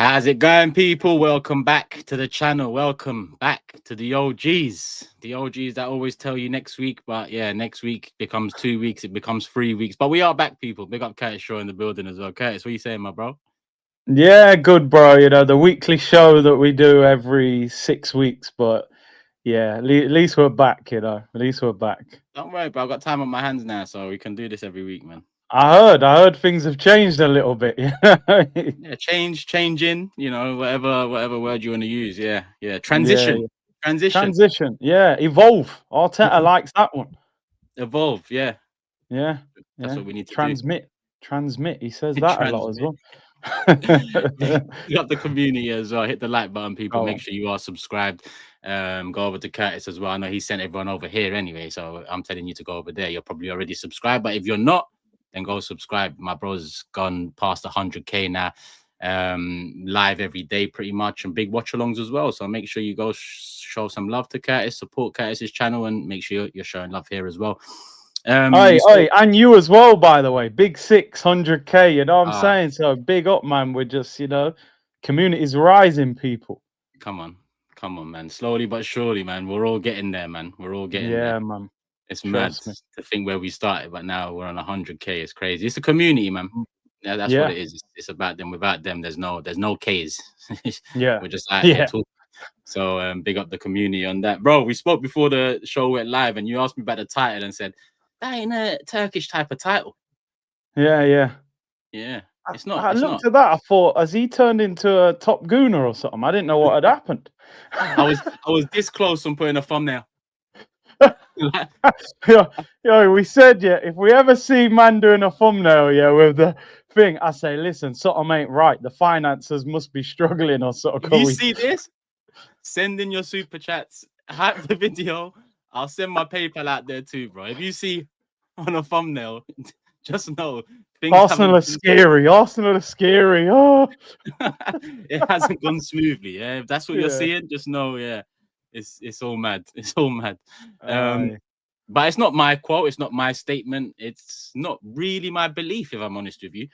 How's it going, people? Welcome back to the channel. Welcome back to the OGs. The OGs that always tell you next week, but yeah, next week becomes 2 weeks, it becomes 3 weeks. But we are back, people. Big up Curtis Shaw in the building as well. Curtis, what you saying, my bro? Yeah, good, bro. You know, the weekly show that we do every 6 weeks, but yeah, at least we're back, At least we're back. Don't worry, bro. I've got time on my hands now, so we can do this every week, man. I heard things have changed a little bit. Yeah, changing, whatever word you want to use. Yeah, yeah. Yeah, Transition. yeah. Transition. Transition. Yeah, evolve. Arteta likes that one. Evolve. Yeah. Yeah, That's yeah. what we need to do. Transmit. He says that a lot as Transmit. well. You got the community as well. Hit the like button, people. Go Make on. sure you are subscribed. Go over to Curtis as well. I know he sent everyone over here anyway, so I'm telling you to go over there. You're probably already subscribed, but if you're not, then go subscribe. My bro's gone past 100K now. Live every day pretty much, and big watch alongs as well. So make sure you go show some love to Curtis, support Curtis's channel, and make sure you're showing love here as well. We Oi, spoke. and you as well, by the way. Big 600K, you know what I'm Ah, saying? So big up, man. We're just, community's rising, people. come on, man. Slowly but surely, man. We're all getting there, man. We're all getting there. Yeah, man. It's mad Trust me. to think where we started, but now we're on 100K. It's crazy. It's a community, man. Mm. Yeah, that's what Yeah, it is. It's about them. Without them, there's no K's. yeah, We're just out here yeah. talking. So big up the community on that, bro. We spoke before the show went live, and you asked me about the title and said that ain't a Turkish type of title. Yeah, yeah. Yeah, I, it's not. I It's looked not. at that. I thought, has he turned into a top gooner or something? I didn't know what had happened. I was this close on putting a thumbnail. We said, yeah, if we ever see man doing a thumbnail, yeah, with the thing, I say, listen, something ain't right. The finances must be struggling or something. If you see this, send in your super chats, hype the video. I'll send my PayPal out there too, bro. If you see on a thumbnail, just know things Arsenal haven't are scary. Arsenal are scary. Oh, it hasn't gone smoothly. Yeah, if that's what you're yeah. seeing, just know, yeah, it's all mad. It's all mad. Um, Aye. but it's not my quote, it's not my statement, it's not really my belief, if I'm honest with you.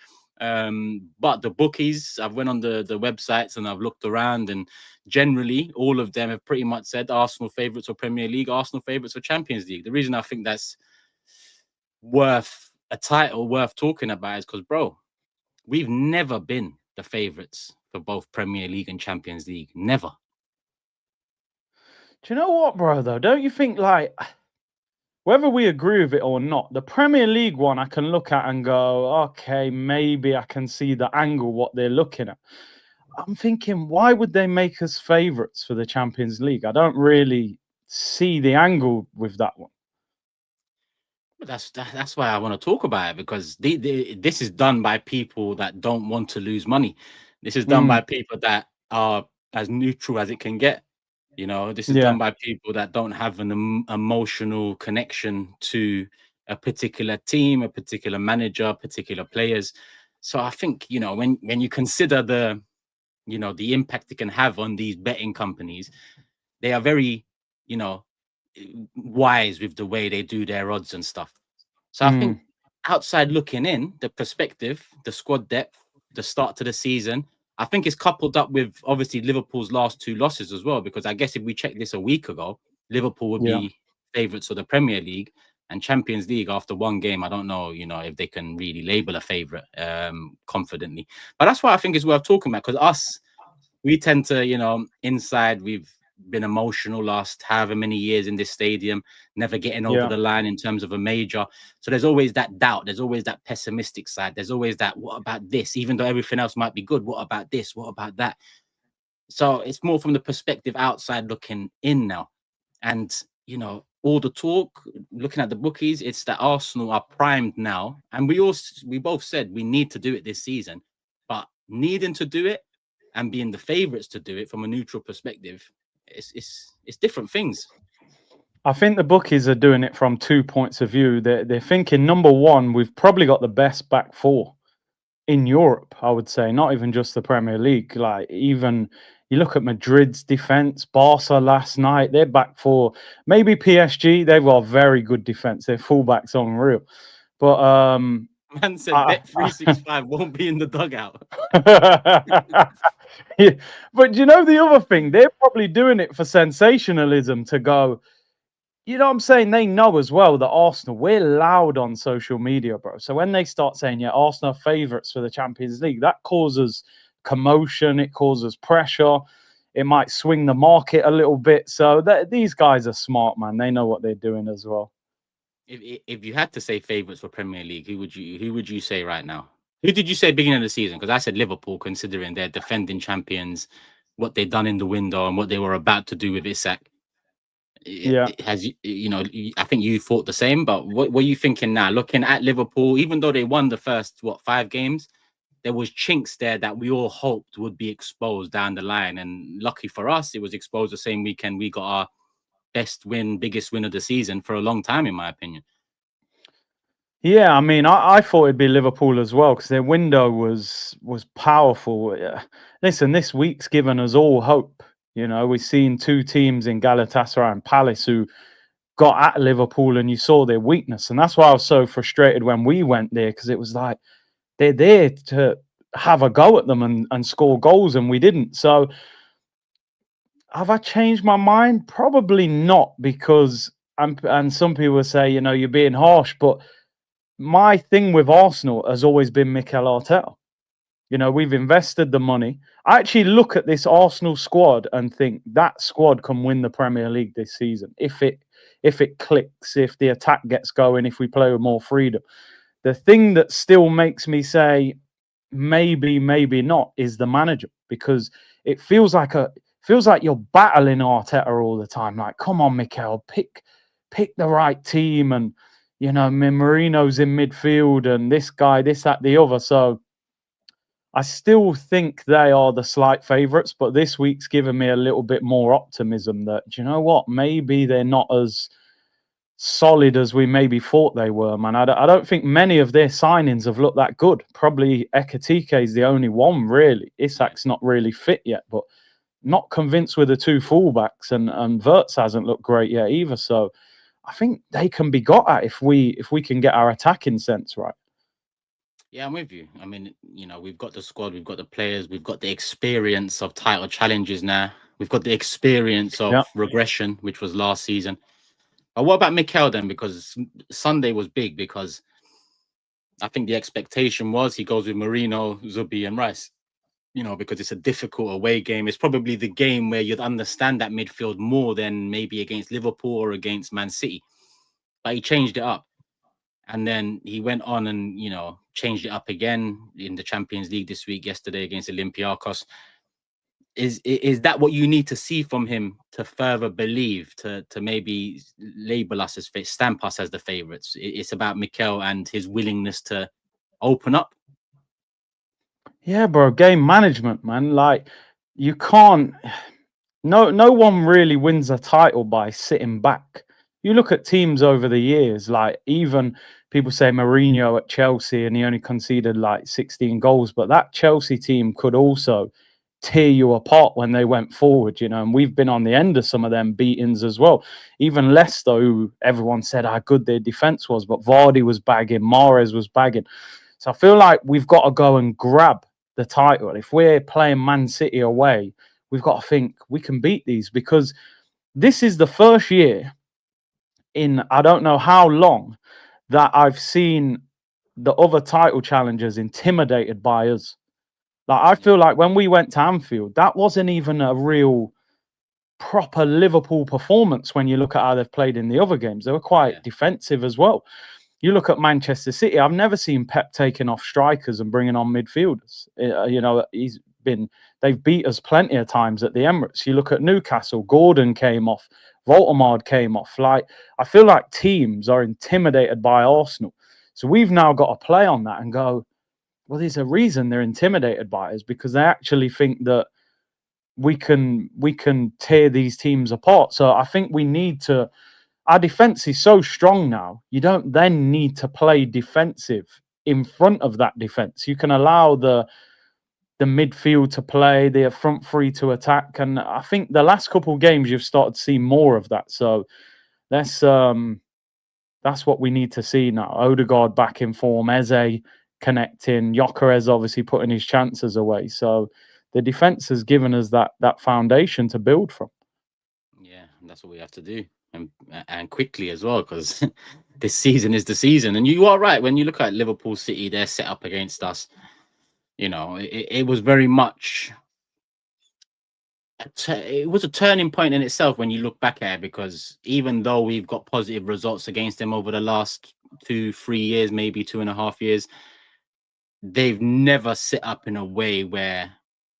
But the bookies, I've went on the websites and I've looked around, and generally all of them have pretty much said Arsenal favourites for Premier League, Arsenal favourites for Champions League. The reason I think that's worth a title worth talking about is because, bro, we've never been the favourites for both Premier League and Champions League. Never. Do you know what, bro, though? Don't you think, like, whether we agree with it or not, the Premier League one I can look at and go, okay, maybe I can see the angle, what they're looking at. I'm thinking, why would they make us favourites for the Champions League? I don't really see the angle with that one. But that's why I want to talk about it, because this is done by people that don't want to lose money. This is done Mm, by people that are as neutral as it can get. This is yeah, done by people that don't have an emotional connection to a particular team, a particular manager, particular players. So I think, when you consider the impact it can have on these betting companies, they are very, you know, wise with the way they do their odds and stuff. So I think mm, outside looking in, the perspective, the squad depth, the start to the season, I think it's coupled up with obviously Liverpool's last two losses as well. Because I guess if we checked this a week ago, Liverpool would yeah. be favourites for the Premier League and Champions League after one game. I don't know, if they can really label a favourite confidently. But that's why I think it's worth talking about, because we tend to, inside we've been emotional last however many years in this stadium, never getting over Yeah. the line in terms of a major. So there's always that doubt. There's always that pessimistic side. There's always that, what about this? Even though everything else might be good, what about this? What about that? So it's more from the perspective outside looking in now. And, all the talk, looking at the bookies, it's that Arsenal are primed now. And we both said we need to do it this season, but needing to do it and being the favourites to do it from a neutral perspective, it's different things. I think the bookies are doing it from 2 points of view. They're thinking, number one, we've probably got the best back four in Europe, I would say, not even just the Premier League. Like, even you look at Madrid's defense, Barca last night, they're back four. Maybe PSG, they've got a very good defense. Their fullback's unreal. But Man said I, Bet 365 won't be in the dugout. Yeah. But you know the other thing, they're probably doing it for sensationalism to go, you know what I'm saying? They know as well that Arsenal, we're loud on social media, bro. So when they start saying, yeah, Arsenal are favourites for the Champions League, that causes commotion, it causes pressure, it might swing the market a little bit. So these guys are smart, man. They know what they're doing as well. If you had to say favourites for Premier League, who would you say right now? Who did you say beginning of the season? Because I said Liverpool, considering they're defending champions, what they've done in the window and what they were about to do with Isak. Yeah. It has I think you thought the same, but what are you thinking now? Looking at Liverpool, even though they won the first 5 games, there was chinks there that we all hoped would be exposed down the line, and lucky for us, it was exposed the same weekend we got our biggest win of the season for a long time, in my opinion. Yeah, I mean, I thought it'd be Liverpool as well because their window was powerful. Yeah. Listen, this week's given us all hope. You know, we've seen two teams in Galatasaray and Palace who got at Liverpool, and you saw their weakness, and that's why I was so frustrated when we went there because it was like they're there to have a go at them and score goals, and we didn't. So, have I changed my mind? Probably not, because and some people say, you know, you're being harsh, but my thing with Arsenal has always been Mikel Arteta. You know, we've invested the money. I actually look at this Arsenal squad and think that squad can win the Premier League this season if it clicks, if the attack gets going, if we play with more freedom. The thing that still makes me say maybe, maybe not is the manager, because it feels like you're battling Arteta all the time. Like, come on, Mikel, pick the right team, and you know, Marino's in midfield, and this guy, this, that, the other. So I still think they are the slight favourites, but this week's given me a little bit more optimism that, do you know what, maybe they're not as solid as we maybe thought they were, man. I don't think many of their signings have looked that good. Probably Ekatike is the only one, really. Isak's not really fit yet, but not convinced with the two fullbacks, and Wirtz hasn't looked great yet either. So I think they can be got at if we can get our attacking sense right. Yeah, I'm with you. I mean, we've got the squad, we've got the players, we've got the experience of title challenges now. We've got the experience Yeah. of regression, which was last season. But what about Mikel then? Because Sunday was big, because I think the expectation was he goes with Marino, Zubi, and Rice. Because it's a difficult away game. It's probably the game where you'd understand that midfield more than maybe against Liverpool or against Man City. But he changed it up. And then he went on and, changed it up again in the Champions League this week, yesterday against Olympiacos. Is that what you need to see from him to further believe, to maybe label us as stamp us as the favourites? It's about Mikel and his willingness to open up. Yeah, bro. Game management, man. Like, you can't. No one really wins a title by sitting back. You look at teams over the years, like even people say Mourinho at Chelsea, and he only conceded like 16 goals, but that Chelsea team could also tear you apart when they went forward, you know, and we've been on the end of some of them beatings as well. Even Leicester, who everyone said how good their defense was, but Vardy was bagging, Mahrez was bagging. So I feel like we've got to go and grab the title. If we're playing Man City away, we've got to think we can beat these, because this is the first year in I don't know how long that I've seen the other title challengers intimidated by us. Like, I feel like when we went to Anfield, that wasn't even a real proper Liverpool performance when you look at how they've played in the other games. They were quite defensive as well. You look at Manchester City, I've never seen Pep taking off strikers and bringing on midfielders. They've beat us plenty of times at the Emirates. You look at Newcastle, Gordon came off, Voltemard came off. Like, I feel like teams are intimidated by Arsenal. So we've now got to play on that and go, well, there's a reason they're intimidated by us, because they actually think that we can tear these teams apart. So I think we need to. Our defense is so strong now. You don't then need to play defensive in front of that defense. You can allow the midfield to play, the front three to attack, and I think the last couple of games you've started to see more of that. So let's That's what we need to see now. Odegaard back in form, Eze connecting, Gyökeres obviously putting his chances away. So the defense has given us that foundation to build from. Yeah, that's what we have to do, and quickly as well, because this season is the season. And you are right, when you look at Liverpool City, they're set up against us. It was very much it was a turning point in itself when you look back at it, because even though we've got positive results against them over the last 2-3 years, maybe 2.5 years, they've never set up in a way where,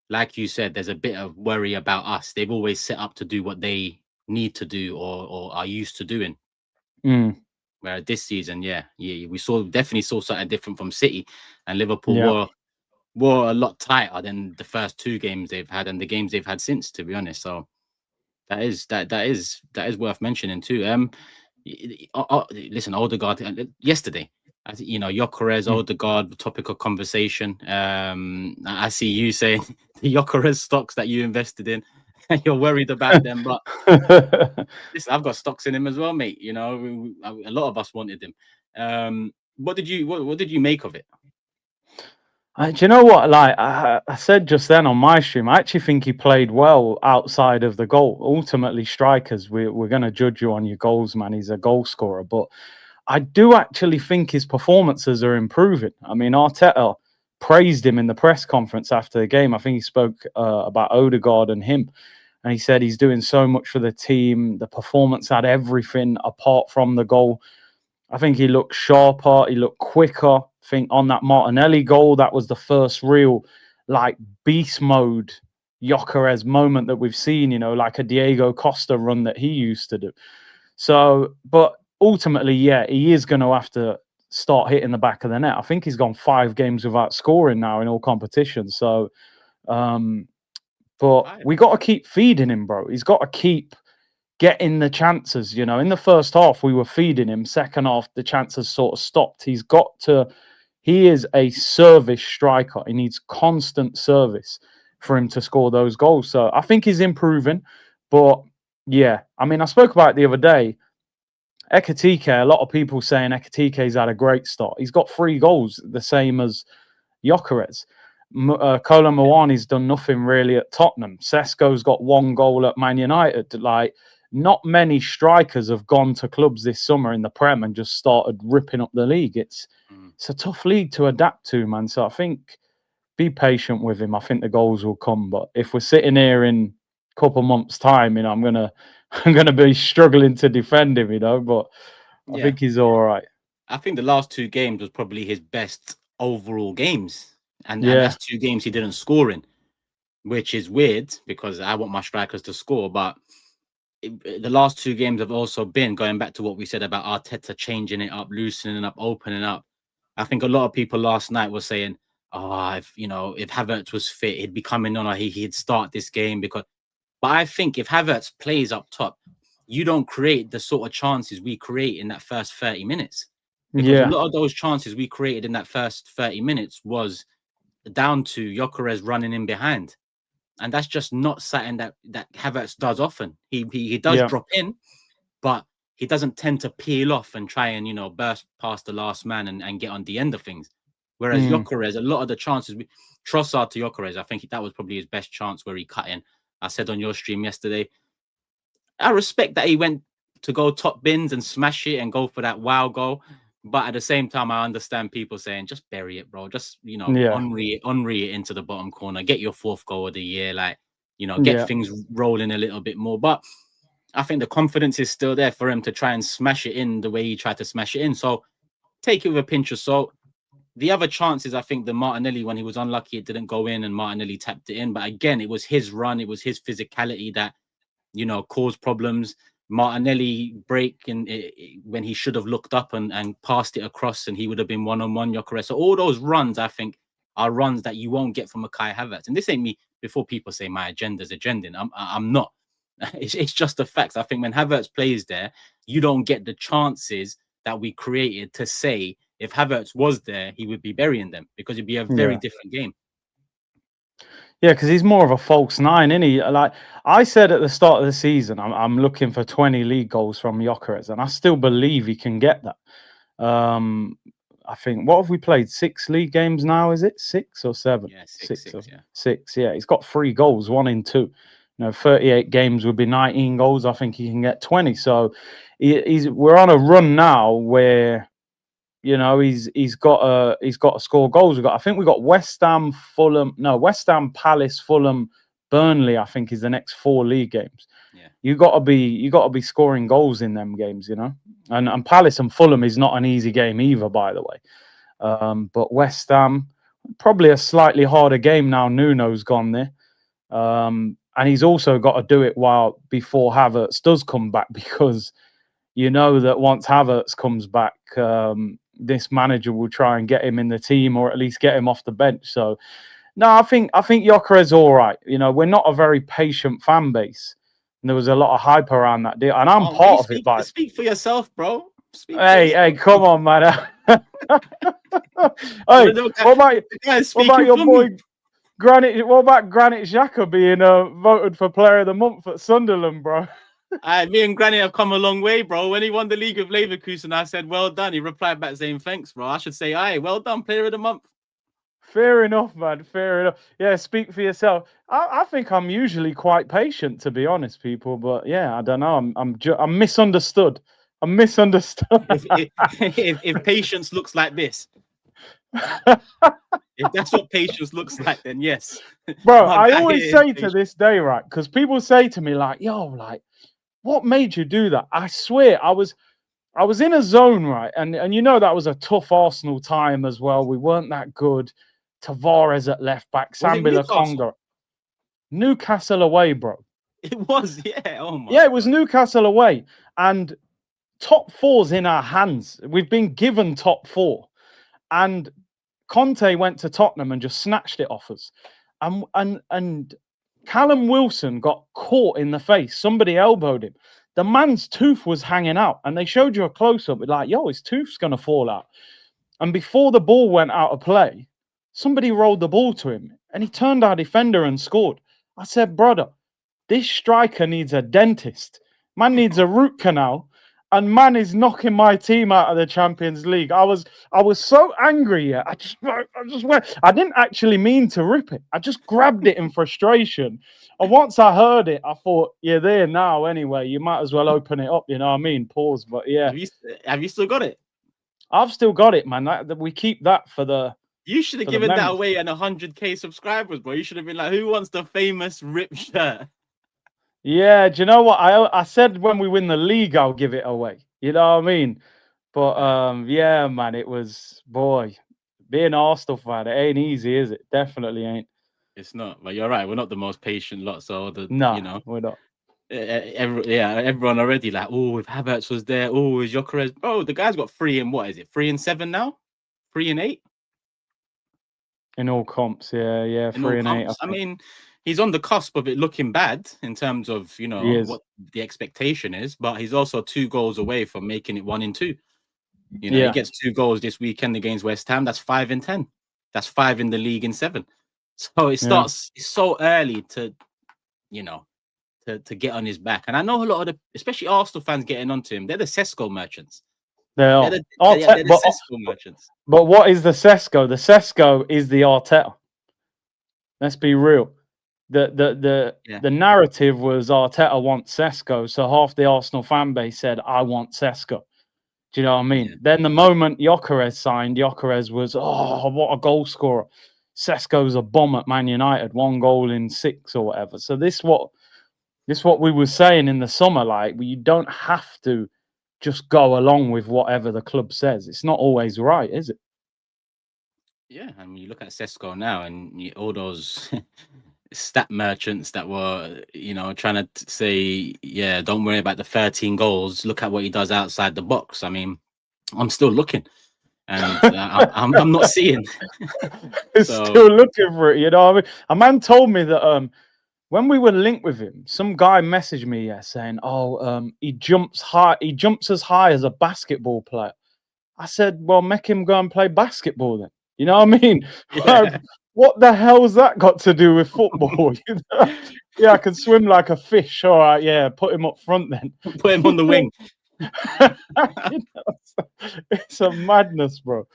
like you said, there's a bit of worry about us. They've always set up to do what they need to do, or are used to doing. Where this season, yeah, we definitely saw something different from City, and Liverpool Yeah. were a lot tighter than the first two games they've had and the games they've had since, to be honest. So that is worth mentioning too. Listen, Odegaard yesterday, Gyökeres, Mm. Odegaard, the topic of conversation. I see you saying the Gyökeres stocks that you invested in, you're worried about them, but listen, I've got stocks in him as well, mate. A lot of us wanted him. What did you make of it? Do you know what? Like I said just then on my stream, I actually think he played well outside of the goal. Ultimately, strikers, we're going to judge you on your goals, man. He's a goal scorer, but I do actually think his performances are improving. I mean, Arteta praised him in the press conference after the game. I think he spoke about Odegaard and him, and he said he's doing so much for the team. The performance had everything apart from the goal. I think he looked sharper, he looked quicker. I think on that Martinelli goal, that was the first real like beast mode Gyökeres moment that we've seen, like a Diego Costa run that he used to do. So, but ultimately, yeah, he is going to have to start hitting the back of the net. I think he's gone 5 games without scoring now in all competitions. So, but we got to keep feeding him, bro. He's got to keep getting the chances. In the first half, we were feeding him. Second half, the chances sort of stopped. He is a service striker. He needs constant service for him to score those goals. So I think he's improving. But yeah, I mean, I spoke about it the other day. Ekatike, a lot of people saying Ekatike's had a great start. He's got 3 goals, the same as Gyökeres. Kolo Muani's done nothing really at Tottenham. Sesko's got 1 goal at Man United. Like, not many strikers have gone to clubs this summer in the Prem and just started ripping up the league. It's a tough league to adapt to, man. So I think be patient with him. I think the goals will come. But if we're sitting here in a couple months' time, I'm gonna be struggling to defend him, But I think he's all right. I think the last 2 games was probably his best overall games, and that's 2 games he didn't score in, which is weird because I want my strikers to score. But the last 2 games have also been, going back to what we said about Arteta changing it up, loosening up, opening up. I think a lot of people last night were saying, "Oh, if Havertz was fit, he'd be coming on, or he'd start this game." But I think if Havertz plays up top, you don't create the sort of chances we create in that first 30 minutes. Because a lot of those chances we created in that first 30 minutes was down to Gyökeres running in behind. And that's just not something that Havertz does often. He does drop in, but he doesn't tend to peel off and try and, burst past the last man and get on the end of things. Whereas Gyökeres, a lot of the chances, Trossard to Gyökeres, I think that was probably his best chance where he cut in. I said on your stream yesterday, I respect that he went to go top bins and smash it and go for that wow goal. But at the same time, I understand people saying, just bury it, bro. Just, Henri it into the bottom corner. Get your 4th goal of the year. Like, get things rolling a little bit more. But I think the confidence is still there for him to try and smash it in the way he tried to smash it in. So take it with a pinch of salt. The other chances, I think the Martinelli, when he was unlucky, it didn't go in and Martinelli tapped it in. But again, it was his run. It was his physicality that, caused problems. Martinelli break when he should have looked up and passed it across, and he would have been one-on-one Gyökeres. So all those runs, I think, are runs that you won't get from a Kai Havertz. And this ain't me, before people say my agenda's agending. I'm not. It's just the facts. I think when Havertz plays there, you don't get the chances that we created to say if Havertz was there, he would be burying them, because it'd be a very different game. Yeah, because he's more of a false nine, isn't he? Like I said at the start of the season, I'm looking for 20 league goals from Gyökeres, and I still believe he can get that. Um, I think what have we played? 6 league games now? Is it 6 or 7? Yeah, six, Six or six. Yeah. 6. Yeah, he's got 3 goals, 1 in 2. 38 games would be 19 goals. I think he can get 20. So we're on a run now where he's got to score goals. I think we got West Ham, Fulham, no West Ham, Palace, Fulham, Burnley. I think is the next 4 league games. Yeah. You got to be scoring goals in them games, and Palace and Fulham is not an easy game either, by the way. But West Ham probably a slightly harder game now. Nuno's gone there, and he's also got to do it before Havertz does come back because you know that once Havertz comes back, this manager will try and get him in the team or at least get him off the bench. So, no, I think Gyökeres all right. We're not a very patient fan base, and there was a lot of hype around that deal, and I'm Oh, well, you part of it. speak By speak for yourself, bro. Speak for hey, yourself. come on, man. The, Hey, the, what about the guy is what about speaking your for boy me. Granit? What about Granit Xhaka being voted for Player of the Month at Sunderland, bro? Me and Granny have come a long way, bro. When he won the league with Leverkusen, I said, "Well done." He replied back saying, "Thanks, bro." I should say, "Aye, well done, Player of the Month." Fair enough, man. Fair enough. Yeah, speak for yourself. I think I'm usually quite patient, to be honest, people. But yeah, I don't know. I'm misunderstood. I'm misunderstood. If patience looks like this, if that's what patience looks like, then yes, Bro, my I guy always here is say to patient. this day, right? Because people say to me like, "Yo, like, what made you do that?" I swear, I was in a zone, right? And that was a tough Arsenal time as well. We weren't that good. Tavares at left back, Was it Sambi Newcastle? Lokonga, Newcastle away, bro. It was, yeah. Oh Yeah, my it was god. Newcastle away, and top four's in our hands. We've been given top four, and Conte went to Tottenham and just snatched it off us. And Callum Wilson got caught in the face. Somebody elbowed him. The man's tooth was hanging out, and they showed you a close up. Like, yo, his tooth's gonna fall out. And before the ball went out of play, somebody rolled the ball to him, and he turned our defender and scored. I said, brother, this striker needs a dentist. Man needs a root canal, and man is knocking my team out of the Champions League. I was so angry. Yeah, I just went. I didn't actually mean to rip it. I just grabbed it in frustration. And once I heard it, I thought, you're there now anyway. You might as well open it up. You know what I mean? Pause. But yeah, Have you still got it? I've still got it, man. We keep that for You should have the given that memories. away and 100K subscribers, bro. You should have been like, "Who wants the famous rip shirt?" Yeah, do you know what I said when we win the league, I'll give it away. You know what I mean? But yeah, man, it was boy, being an Arsenal fan, it ain't easy, is it? Definitely ain't. It's not, but you're right. We're not the most patient lot. So Nah, we're not. everyone already like, oh, if Havertz was there, oh, is Gyökeres? Bro, the guy's got 3 and what is it? 3 and 7 now, 3 and 8 In all comps, yeah, in all 3 and 8, I comps. I think. mean, he's on the cusp of it looking bad in terms of He is. what the expectation is, but he's also 2 goals away from making it 1 and 2. He Yeah, gets 2 goals this weekend against West Ham. That's 5 and 10. That's 5 in the league in 7. So it yeah. starts. It's so early to you know to get on his back. And I know a lot of especially Arsenal fans getting onto him. They're the Cesco merchants. They They're are. the yeah, Arteta, they're the Cesco merchants. but what is the Sesco? The Sesco is the Arteta. Let's be real. The the the Yeah, the narrative was Arteta wants Sesco, so half the Arsenal fan base said, I want Sesco. Do you know what I mean? yeah, Then the moment Gyökeres signed, Gyökeres was, oh, what a goal scorer. Sesko's a bomb at Man United, 1 goal in 6 or whatever. So this what we were saying in the summer. Like, you don't have to just go along with whatever the club says. It's not always right, is it? yeah. I mean, you look at Cesco now, and all those stat merchants that were, trying to say, yeah, don't worry about the 13 goals. Look at what he does outside the box. I mean, I'm still looking, and I'm not seeing. So Still looking for it, you know what I mean? A man told me that when we were linked with him, some guy messaged me, saying, "Oh, he jumps high. He jumps as high as a basketball player." I said, "Well, make him go and play basketball then." You know what I mean? yeah, What the hell's that got to do with football? Yeah, I can swim like a fish. All right, yeah, put him up front then. Put him on the wing. You know, it's a madness, bro.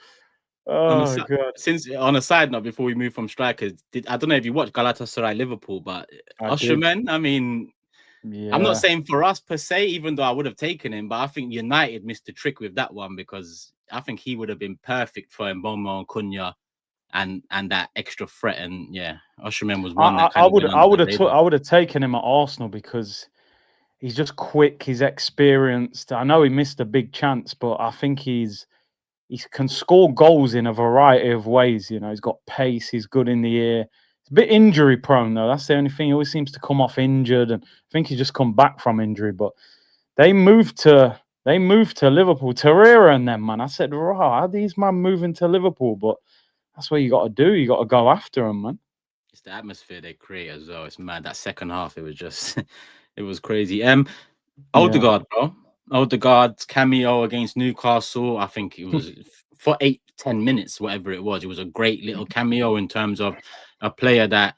On a Oh god, on a side note, before we move from strikers, I don't know if you watched Galatasaray Liverpool, but I did. Osimhen, I mean, I'm not Yeah. saying for us per se, even though I would have taken him, but I think United missed the trick with that one because I think he would have been perfect for Mboma and Cunha and that extra threat. And yeah, Osimhen was one that kind of went under the radar. I would have taken him at Arsenal because he's just quick, he's experienced. I know he missed a big chance, but I think he can score goals in a variety of ways. You know, he's got pace, he's good in the air. He's a bit injury prone though. That's the only thing. He always seems to come off injured, and I think he's just come back from injury. But they moved to Liverpool, Torreira and them, man. I said, "Right, how are these man moving to Liverpool?" But that's what you got to do. You got to go after them, man. It's the atmosphere they create as well. It's mad. That second half, it was just, it was crazy. Yeah. Odegaard, bro. Odegaard's cameo against Newcastle. I think it was for 8-10 minutes, whatever it was. It was a great little cameo in terms of a player that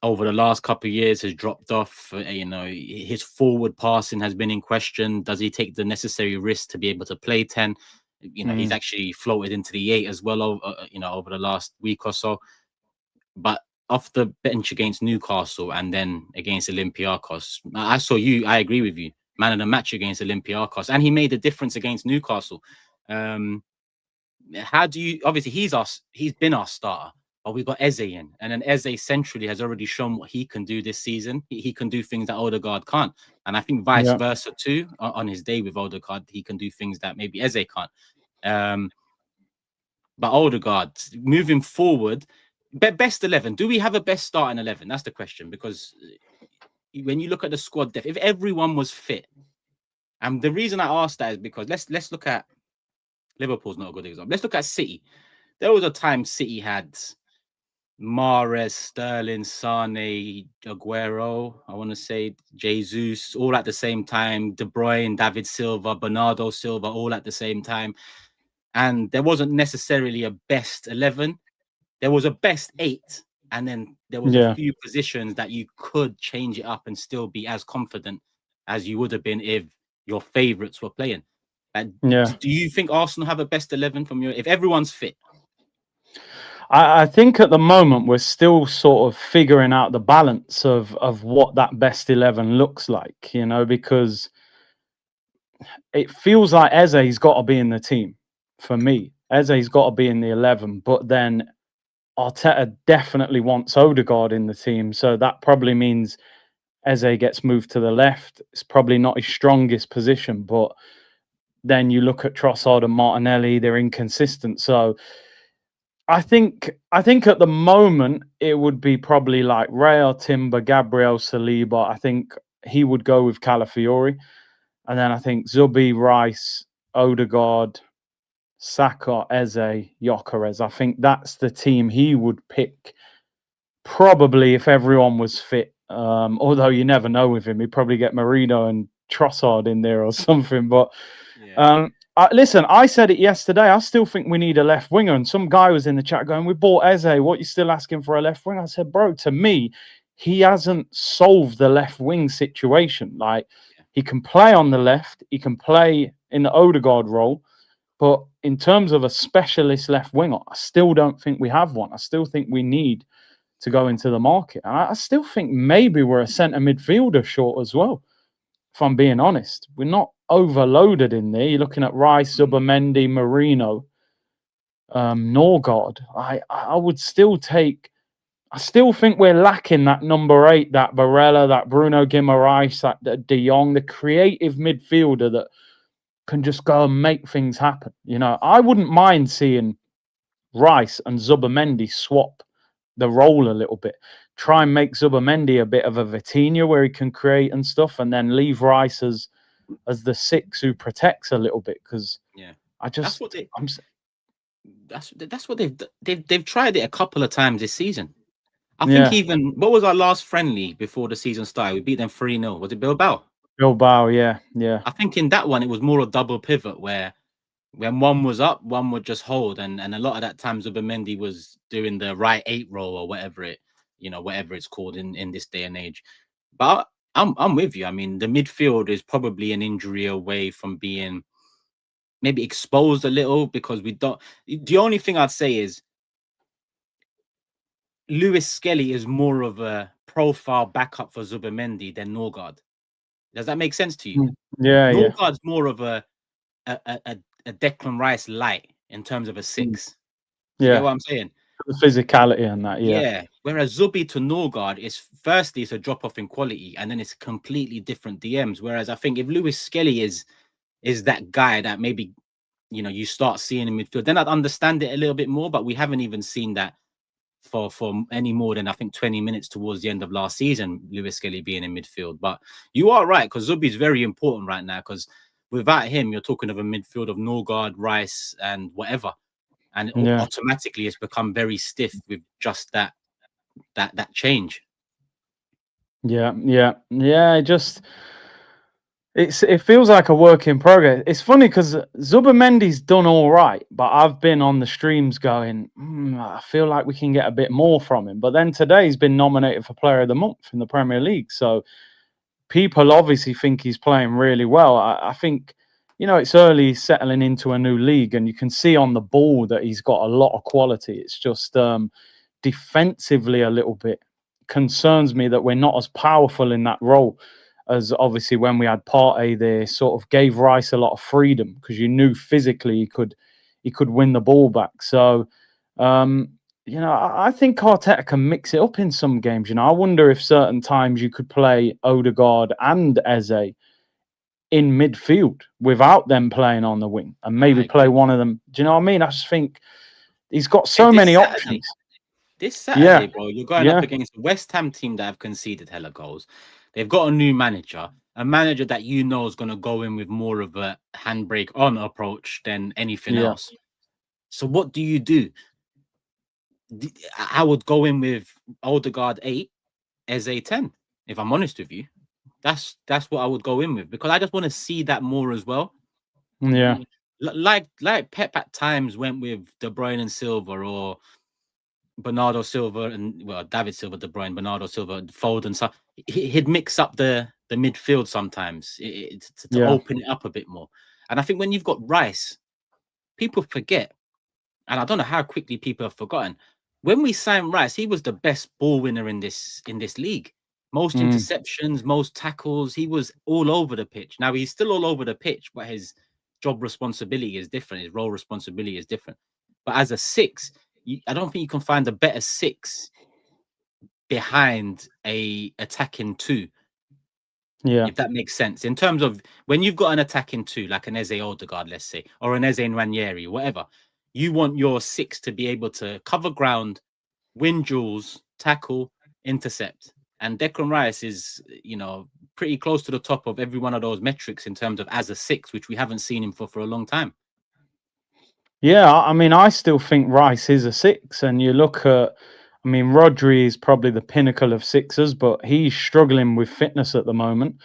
over the last couple of years has dropped off. You know, his forward passing has been in question. Does he take the necessary risk to be able to play 10? You know, he's actually floated into the 8 as well, you know, over the last week or so. But off the bench against Newcastle and then against Olympiacos, I saw you. I agree with you. Man of the match against Olympiacos, and he made a difference against Newcastle. How do you? Obviously, he's been our starter, but we got Eze in, and then Eze centrally has already shown what he can do this season. He can do things that Odegaard can't, and I think vice Yeah. versa too. On his day with Odegaard, he can do things that maybe Eze can't. But Odegaard moving forward, best 11. Do we have a best starting 11? That's the question. Because when you look at the squad depth, if everyone was fit, and the reason I asked that is because let's look at Liverpool's not a good example. Let's look at City. There was a time City had Mahrez, Sterling, Sane, Aguero, I want to say Jesus, all at the same time. De Bruyne, David Silva, Bernardo Silva, all at the same time. And there wasn't necessarily a best 11. There was a best 8. And then there was a few positions that you could change it up and still be as confident as you would have been if your favourites were playing. Do you think Arsenal have a best 11 from if everyone's fit? I think at the moment we're still sort of figuring out the balance of what that best 11 looks like, you know, because it feels like Eze's got to be in the team for me. Eze's got to be in the 11, but then Arteta definitely wants Odegaard in the team, so that probably means Eze gets moved to the left. It's probably not his strongest position, but then you look at Trossard and Martinelli, they're inconsistent. So I think at the moment it would be probably like Raya, Timber, Gabriel, Saliba. I think he would go with Calafiori, and then I think Zubi, Rice, Odegaard, Saka, Eze, Gyökeres. I think that's the team he would pick. Probably if everyone was fit. Although you never know with him, he'd probably get Marino and Trossard in there or something. But listen, I said it yesterday. I still think we need a left winger. And some guy was in the chat going, "We bought Eze. What you still asking for a left winger?" I said, "Bro, to me, he hasn't solved the left wing situation. Like he can play on the left, he can play in the Odegaard role, but in terms of a specialist left winger, I still don't think we have one. I still think we need to go into the market. And I still think maybe we're a centre midfielder short as well, if I'm being honest. We're not overloaded in there. You're looking at Rice, Zubimendi, Marino, Norgard. I would still take. I still think we're lacking that number 8, that Barella, that Bruno Guimaraes, that De Jong, the creative midfielder that can just go and make things happen. You know, I wouldn't mind seeing Rice and Zubimendi swap the role a little bit. Try and make Zubimendi a bit of a Vitinha where he can create and stuff, and then leave Rice as the 6 who protects a little bit. Because I just that's what they've tried it a couple of times this season. I think even what was our last friendly before the season started? We beat them 3-0. Was it Bilbao? Bilbao, yeah. I think in that one it was more a double pivot where When one was up, one would just hold, and a lot of that time Zubimendi was doing the right eight role or whatever whatever it's called in this day and age. But I'm with you. I mean, the midfield is probably an injury away from being maybe exposed a little because we don't. The only thing I'd say is Lewis Skelly is more of a profile backup for Zubimendi than Norgard. Does that make sense to you? Yeah. Norgard's more of a Declan Rice light in terms of a six. Do you get Yeah. what I'm saying? The physicality and that, yeah. Yeah. Whereas Zubi to Norgard is firstly it's a drop off in quality, and then it's completely different DMs. Whereas I think if Lewis Skelly is that guy that maybe you start seeing in midfield, then I'd understand it a little bit more. But we haven't even seen that for any more than I think 20 minutes towards the end of last season, Lewis Skelly being in midfield. But you are right, because Zubi is very important right now, because without him, you're talking of a midfield of Norgard, Rice, and whatever. And Yeah. automatically it's become very stiff with just that change. Yeah. It feels like a work in progress. It's funny because Zubimendi's done all right, but I've been on the streams going, I feel like we can get a bit more from him. But then today he's been nominated for Player of the Month in the Premier League, so people obviously think he's playing really well. I think, it's early settling into a new league, and you can see on the ball that he's got a lot of quality. It's just defensively a little bit concerns me that we're not as powerful in that role as obviously when we had Partey. They sort of gave Rice a lot of freedom because you knew physically he could win the ball back. So I think Arteta can mix it up in some games. I wonder if certain times you could play Odegaard and Eze in midfield without them playing on the wing, and maybe play one of them. Do you know what I mean? I just think he's got so many options. This Saturday, Yeah. bro, you're going up against a West Ham team that have conceded hella goals. They've got a new manager, a manager that is going to go in with more of a handbrake on approach than anything else. So what do you do? I would go in with Odegaard 8, Eze 10, if I'm honest with you. That's what I would go in with, because I just want to see that more as well. Yeah. Like Pep at times went with De Bruyne and Silva, or Bernardo Silva and David Silva, De Bruyne, Bernardo Silva, Foden. So he'd mix up the midfield sometimes to open it up a bit more. And I think when you've got Rice, people forget, and I don't know how quickly people have forgotten. When we signed Rice, he was the best ball winner in this league. Most interceptions, most tackles. He was all over the pitch. Now he's still all over the pitch, but his job responsibility is different. His role responsibility is different. But as a six, I don't think you can find a better six behind a attacking two. Yeah. If that makes sense. In terms of when you've got an attacking two, like an Eze Odegaard, let's say, or an Eze Nwaneri, whatever, you want your six to be able to cover ground, win duels, tackle, intercept. And Declan Rice is, pretty close to the top of every one of those metrics in terms of as a six, which we haven't seen him for a long time. Yeah, I mean, I still think Rice is a six, and you look at, Rodri is probably the pinnacle of sixers, but he's struggling with fitness at the moment.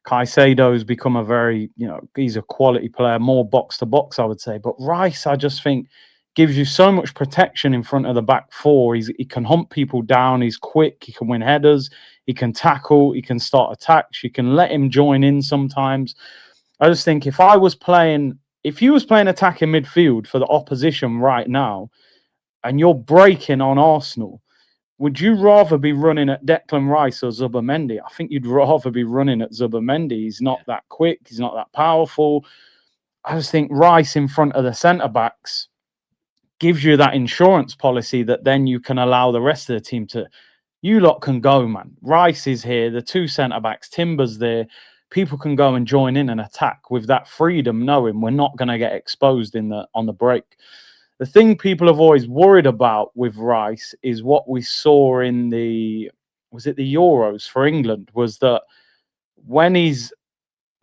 Caicedo's become a very, he's a quality player, more box to box, I would say. But Rice, I just think, gives you so much protection in front of the back four. He can hunt people down. He's quick. He can win headers. He can tackle. He can start attacks. You can let him join in sometimes. I just think if you was playing attacking midfield for the opposition right now, and you're breaking on Arsenal, would you rather be running at Declan Rice or Zubimendi? I think you'd rather be running at Zubimendi. He's not that quick. He's not that powerful. I just think Rice in front of the centre-backs gives you that insurance policy that then you can allow the rest of the team to, you lot can go, man. Rice is here, the two centre-backs, Timber's there. People can go and join in and attack with that freedom, knowing we're not going to get exposed on the break. The thing people have always worried about with Rice is what we saw in the Euros for England, was that when he's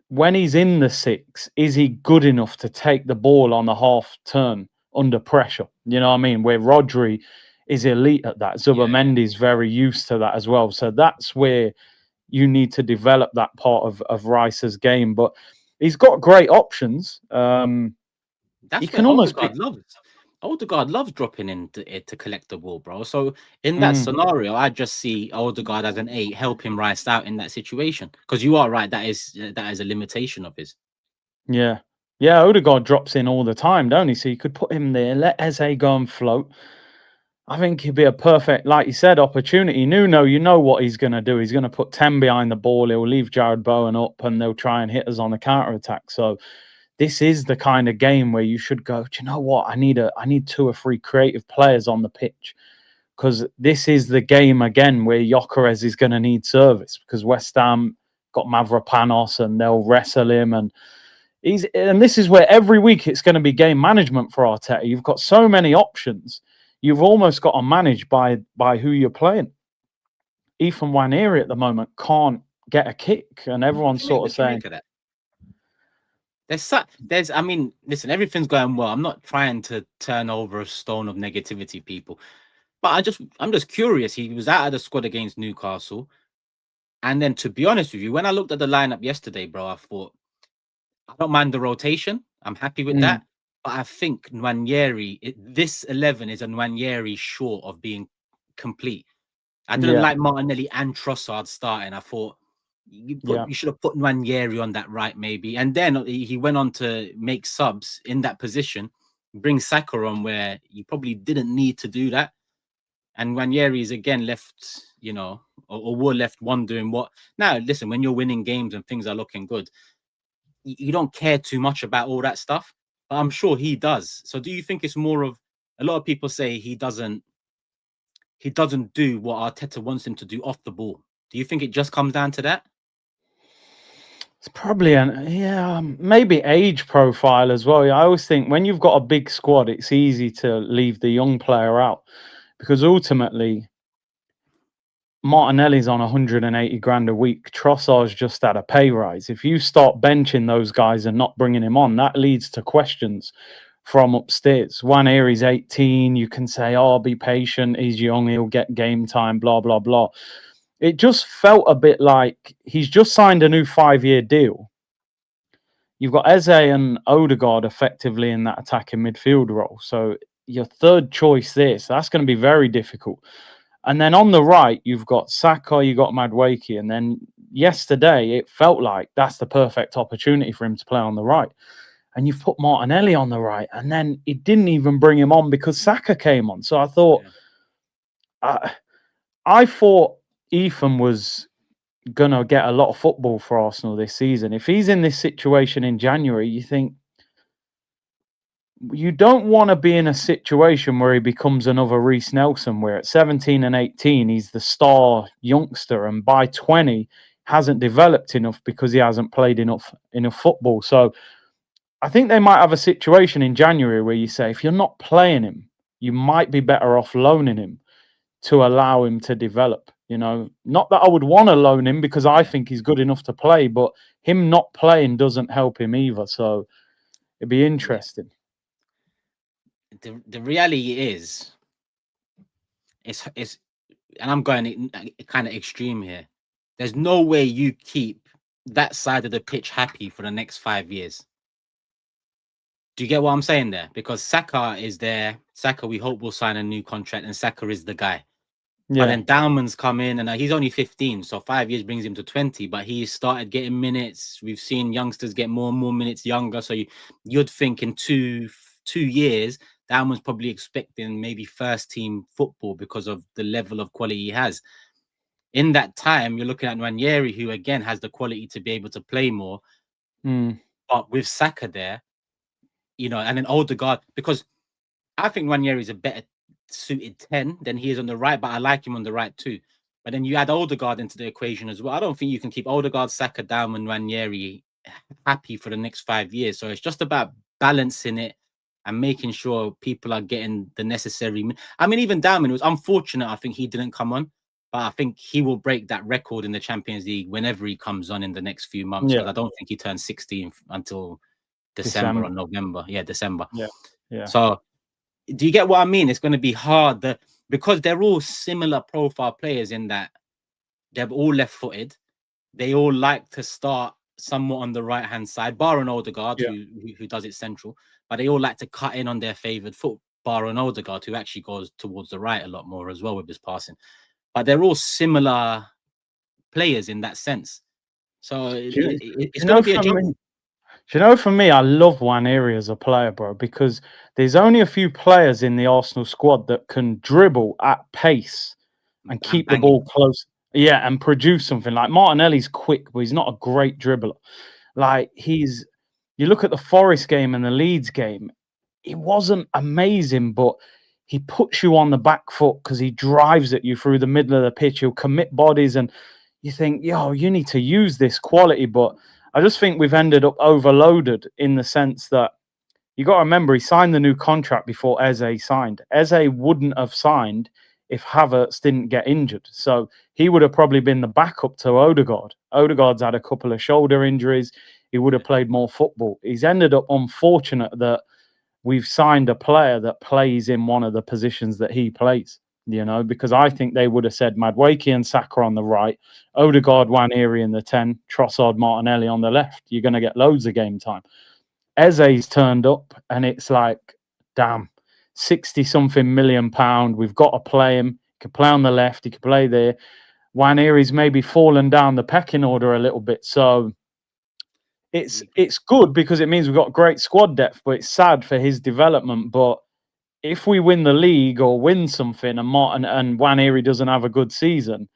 in the six, is he good enough to take the ball on the half turn under pressure? You know what I mean? Where Rodri is elite at that. Zubimendi is very used to that as well. So that's where you need to develop that part of Rice's game. But he's got great options. That's You where can almost pick. Odegaard loves dropping in to collect the ball, bro. So in that Mm, scenario, I just see Odegaard as an 8, help him rise out in that situation. Because you are right, that is a limitation of his. yeah. Yeah, Odegaard drops in all the time, don't he? So you could put him there, let Eze go and float. I think he'd be a perfect, like you said, opportunity. Nuno, you know what he's going to do. He's going to put 10 behind the ball. He'll leave Jared Bowen up and they'll try and hit us on the counter attack. So this is the kind of game where you should go, do you know what? I need 2 or 3 creative players on the pitch, because this is the game again where Gyökeres is going to need service, because West Ham got Mavropanos and they'll wrestle him, and this is where every week it's going to be game management for Arteta. You've got so many options. You've almost got to manage by who you're playing. Ethan Nwaneri at the moment can't get a kick, and everyone's sort of saying, that? I mean, listen, everything's going well. I'm not trying to turn over a stone of negativity, people, but I'm just curious. He was out of the squad against Newcastle, and then to be honest with you, when I looked at the lineup yesterday, bro, I thought I don't mind the rotation. I'm happy with that, but I think Nwaneri, this 11 is a Nwaneri short of being complete. I didn't like Martinelli and Trossard starting. I thought you should have put Nwaneri on that right, maybe. And then he went on to make subs in that position, bring Saka on where you probably didn't need to do that. And Nwaneri is again left, or were left wondering what. Now, listen, when you're winning games and things are looking good, you don't care too much about all that stuff. But I'm sure he does. So do you think it's more of, a lot of people say he doesn't do what Arteta wants him to do off the ball? Do you think it just comes down to that? It's probably maybe age profile as well. I always think when you've got a big squad, it's easy to leave the young player out, because ultimately Martinelli's on 180 grand a week. Trossard's just had a pay rise. If you start benching those guys and not bringing him on, that leads to questions from upstairs. Nwaneri's 18. You can say, "Oh, be patient. He's young. He'll get game time." Blah blah blah. It just felt a bit like he's just signed a new 5-year deal. You've got Eze and Odegaard effectively in that attacking midfield role. So your third choice there, so that's going to be very difficult. And then on the right, you've got Saka, you got Madueke, and then yesterday it felt like that's the perfect opportunity for him to play on the right. And you've put Martinelli on the right, and then it didn't even bring him on because Saka came on. So I thought, I thought Ethan was gonna get a lot of football for Arsenal this season. If he's in this situation in January, you think you don't want to be in a situation where he becomes another Reece Nelson, where at 17 and 18 he's the star youngster, and by 20 hasn't developed enough because he hasn't played enough football. So I think they might have a situation in January where you say, if you're not playing him, you might be better off loaning him to allow him to develop. Not that I would want to loan him because I think he's good enough to play, but him not playing doesn't help him either. So it'd be interesting. The reality is, it's and I'm going kind of extreme here. There's no way you keep that side of the pitch happy for the next 5 years. Do you get what I'm saying there? Because Saka is there. Saka, we hope, will sign a new contract, and Saka is the guy. But then Daumann's come in, and he's only 15, so 5 years brings him to 20. But he started getting minutes. We've seen youngsters get more and more minutes younger. So you'd think in two years, Daumann's probably expecting maybe first team football because of the level of quality he has. In that time, you're looking at Nwaneri, who again has the quality to be able to play more. But with Saka there, and then Odegaard, because I think Nwaneri is a better suited 10 than he is on the right, but I like him on the right too. But then you add Odegaard into the equation as well. I don't think you can keep Odegaard, Saka, Daumann, Nwaneri happy for the next 5 years. So it's just about balancing it and making sure people are getting the necessary. I mean, even Daumann, it was unfortunate. I think he didn't come on, but I think he will break that record in the Champions League whenever he comes on in the next few months. Because I don't think he turns 16 until December or November. Yeah, December. Yeah. So do you get what I mean? It's going to be hard because they're all similar profile players in that they're all left-footed. They all like to start somewhat on the right hand side, bar an Odegaard Yeah. who does it central, but they all like to cut in on their favoured foot, bar an Odegaard who actually goes towards the right a lot more as well with his passing. But they're all similar players in that sense. So it's going to be a job. Do you know, for me, I love Nwaneri as a player, bro, because there's only a few players in the Arsenal squad that can dribble at pace and keep the ball close. Yeah, and produce something. Like Martinelli's quick, but he's not a great dribbler. Like you look at the Forest game and the Leeds game, he wasn't amazing, but he puts you on the back foot because he drives at you through the middle of the pitch. He'll commit bodies, and you think, yo, you need to use this quality. But I just think we've ended up overloaded in the sense that you got to remember he signed the new contract before Eze signed. Eze wouldn't have signed if Havertz didn't get injured. So he would have probably been the backup to Odegaard. Odegaard's had a couple of shoulder injuries. He would have played more football. He's ended up unfortunate that we've signed a player that plays in one of the positions that he plays, because I think they would have said Madueke and Saka on the right, Odegaard, Nwaneri in the 10, Trossard, Martinelli on the left. You're going to get loads of game time. Eze's turned up and it's like, damn, 60-something million £. We've got to play him. He can play on the left. He can play there. Nwaneri's maybe fallen down the pecking order a little bit. So it's good because it means we've got great squad depth, but it's sad for his development. But if we win the league or win something and Nwaneri doesn't have a good season,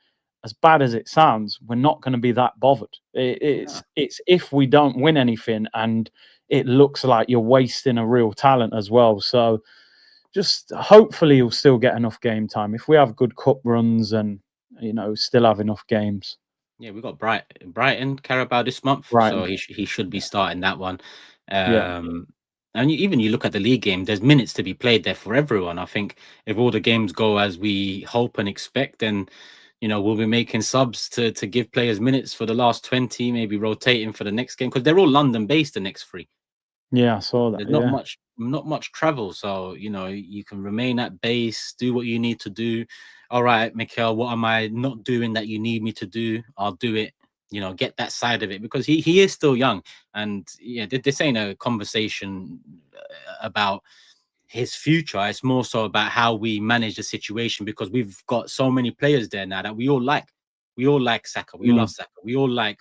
as bad as it sounds, we're not going to be that bothered. It's if we don't win anything and it looks like you're wasting a real talent as well. So just hopefully you'll still get enough game time. If we have good cup runs and, still have enough games. Yeah, we've got Brighton Carabao this month, so he should be starting that one. And even you look at the league game, there's minutes to be played there for everyone. I think if all the games go as we hope and expect, then we'll be making subs to give players minutes for the last 20, maybe rotating for the next game because they're all London based. The next 3. Yeah, I saw that. There's not much travel, so you can remain at base, do what you need to do. All right, Mikel, what am I not doing that you need me to do? I'll do it. Get that side of it because he is still young, and this ain't a conversation about his future. It's more so about how we manage the situation because we've got so many players there now that we all like. We all like Saka. We love Saka. We all like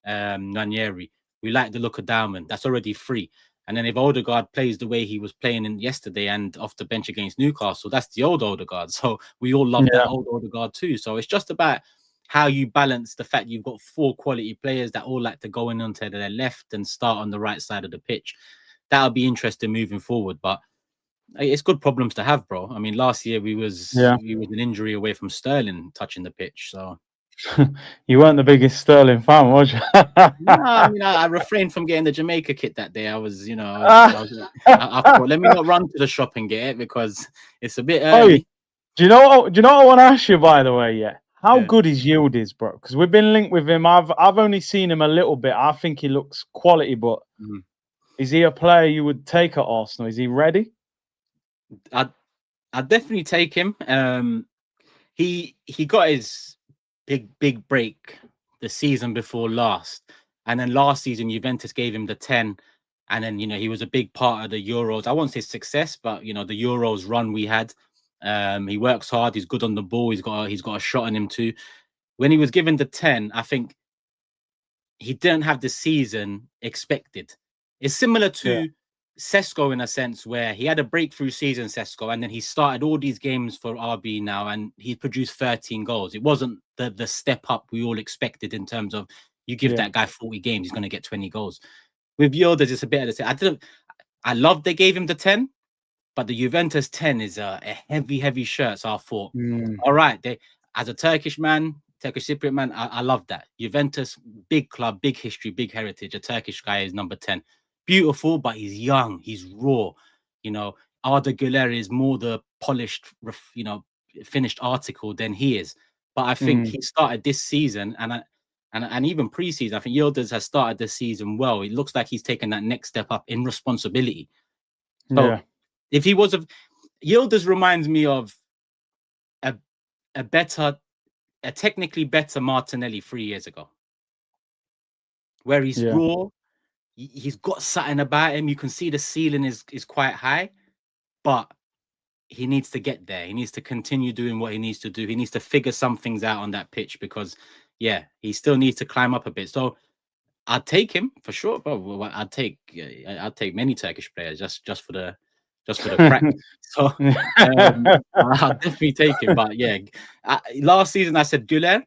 Nwaneri. We like the look of Diamond. That's already free. And then if Odegaard plays the way he was playing in yesterday and off the bench against Newcastle, that's the old Odegaard. So we all love that old Odegaard too. So it's just about how you balance the fact you've got 4 quality players that all like to go in onto their left and start on the right side of the pitch. That'll be interesting moving forward. But it's good problems to have, bro. I mean, last year we was an injury away from Sterling touching the pitch. So you weren't the biggest Sterling fan, was you? No, I mean, I refrained from getting the Jamaica kit that day. I was, I thought, let me not run to the shop and get it because it's a bit early. Do you know what I want to ask you, by the way? Yeah, how good his yield is, bro? Because we've been linked with him. I've only seen him a little bit. I think he looks quality, but is he a player you would take at Arsenal? Is he ready? I'd definitely take him. He got his big break the season before last, and then last season Juventus gave him the 10, and then he was a big part of the Euros. I won't say success, but the Euros run we had. He works hard. He's good on the ball. He's got a shot in him too. When he was given the 10, I think he didn't have the season expected. It's similar to Sesko in a sense where he had a breakthrough season, Sesko, and then he started all these games for RB now and he produced 13 goals. It wasn't the step up we all expected in terms of you give that guy 40 games, he's going to get 20 goals. With Yildiz, it's a bit of the same. I love they gave him the 10, but the Juventus 10 is a heavy shirt. So I thought, all right, as a Turkish Cypriot man, I love that. Juventus, big club, big history, big heritage. A Turkish guy is number 10. Beautiful, but he's young, he's raw. Arda Güler is more the polished, finished article than he is. But I think he started this season and even pre-season, I think Yildiz has started this season well. It looks like he's taken that next step up in responsibility. So if he was Yildiz reminds me of a technically better Martinelli 3 years ago. where he's Yeah. raw. He's got something about him. You can see the ceiling is quite high, but he needs to get there. He needs to continue doing what he needs to do. He needs to figure some things out on that pitch because, yeah, he still needs to climb up a bit. So I'd take him for sure, bro. I'd take many Turkish players just for the crack. So I'll definitely take him. But yeah, last season I said Güler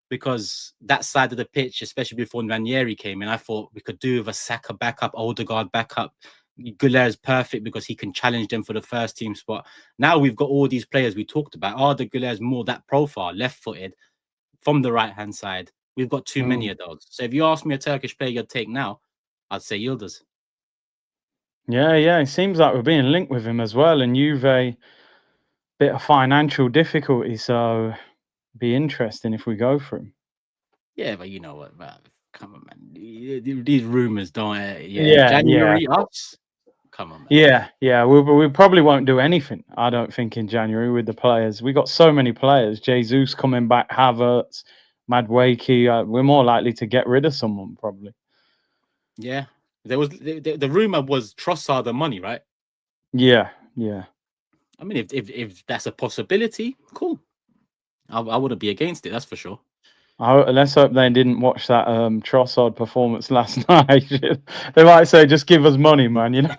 because that side of the pitch, especially before Ranieri came in, I thought we could do with a Saka backup, Odegaard backup. Güler is perfect because he can challenge them for the first team spot. Now we've got all these players we talked about. Arda Güler is more that profile, left-footed, from the right-hand side. We've got too many of those. So if you ask me a Turkish player you'd take now, I'd say Yildiz. Yeah, yeah. It seems like we're being linked with him as well, and you've a bit of financial difficulty, so be interesting if we go for him. Yeah, but you know what, man? Come on, man. These rumors don't. Yeah, January us. Come on, man. Yeah. We probably won't do anything. I don't think in January with the players. We got so many players. Jesus coming back, Havertz, Madueke. We're more likely to get rid of someone probably. Yeah, there was the rumor was Trossard the money, right? Yeah. I mean, if that's a possibility, cool. I wouldn't be against it. That's for sure. Let's hope they didn't watch that Trossard performance last night. They might say, "Just give us money, man." You know,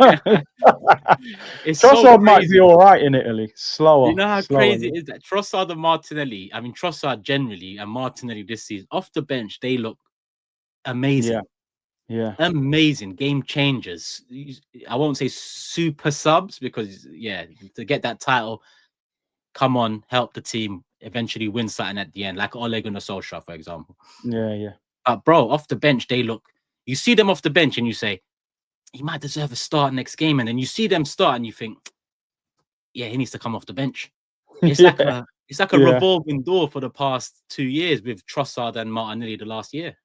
it's Trossard so might be all right in Italy. Slower. You know how crazy it is that Trossard and Martinelli. I mean, Trossard generally and Martinelli this season off the bench, they look amazing. Yeah. Amazing game changers. I won't say super subs because to get that title, come on, help the team eventually win something at the end, like Ole Gunnar Solskjaer, for example. Yeah. But bro, off the bench, they look. You see them off the bench and you say he might deserve a start next game, and then you see them start and you think, yeah, he needs to come off the bench. It's like a revolving door for the past 2 years with Trossard and Martinelli the last year.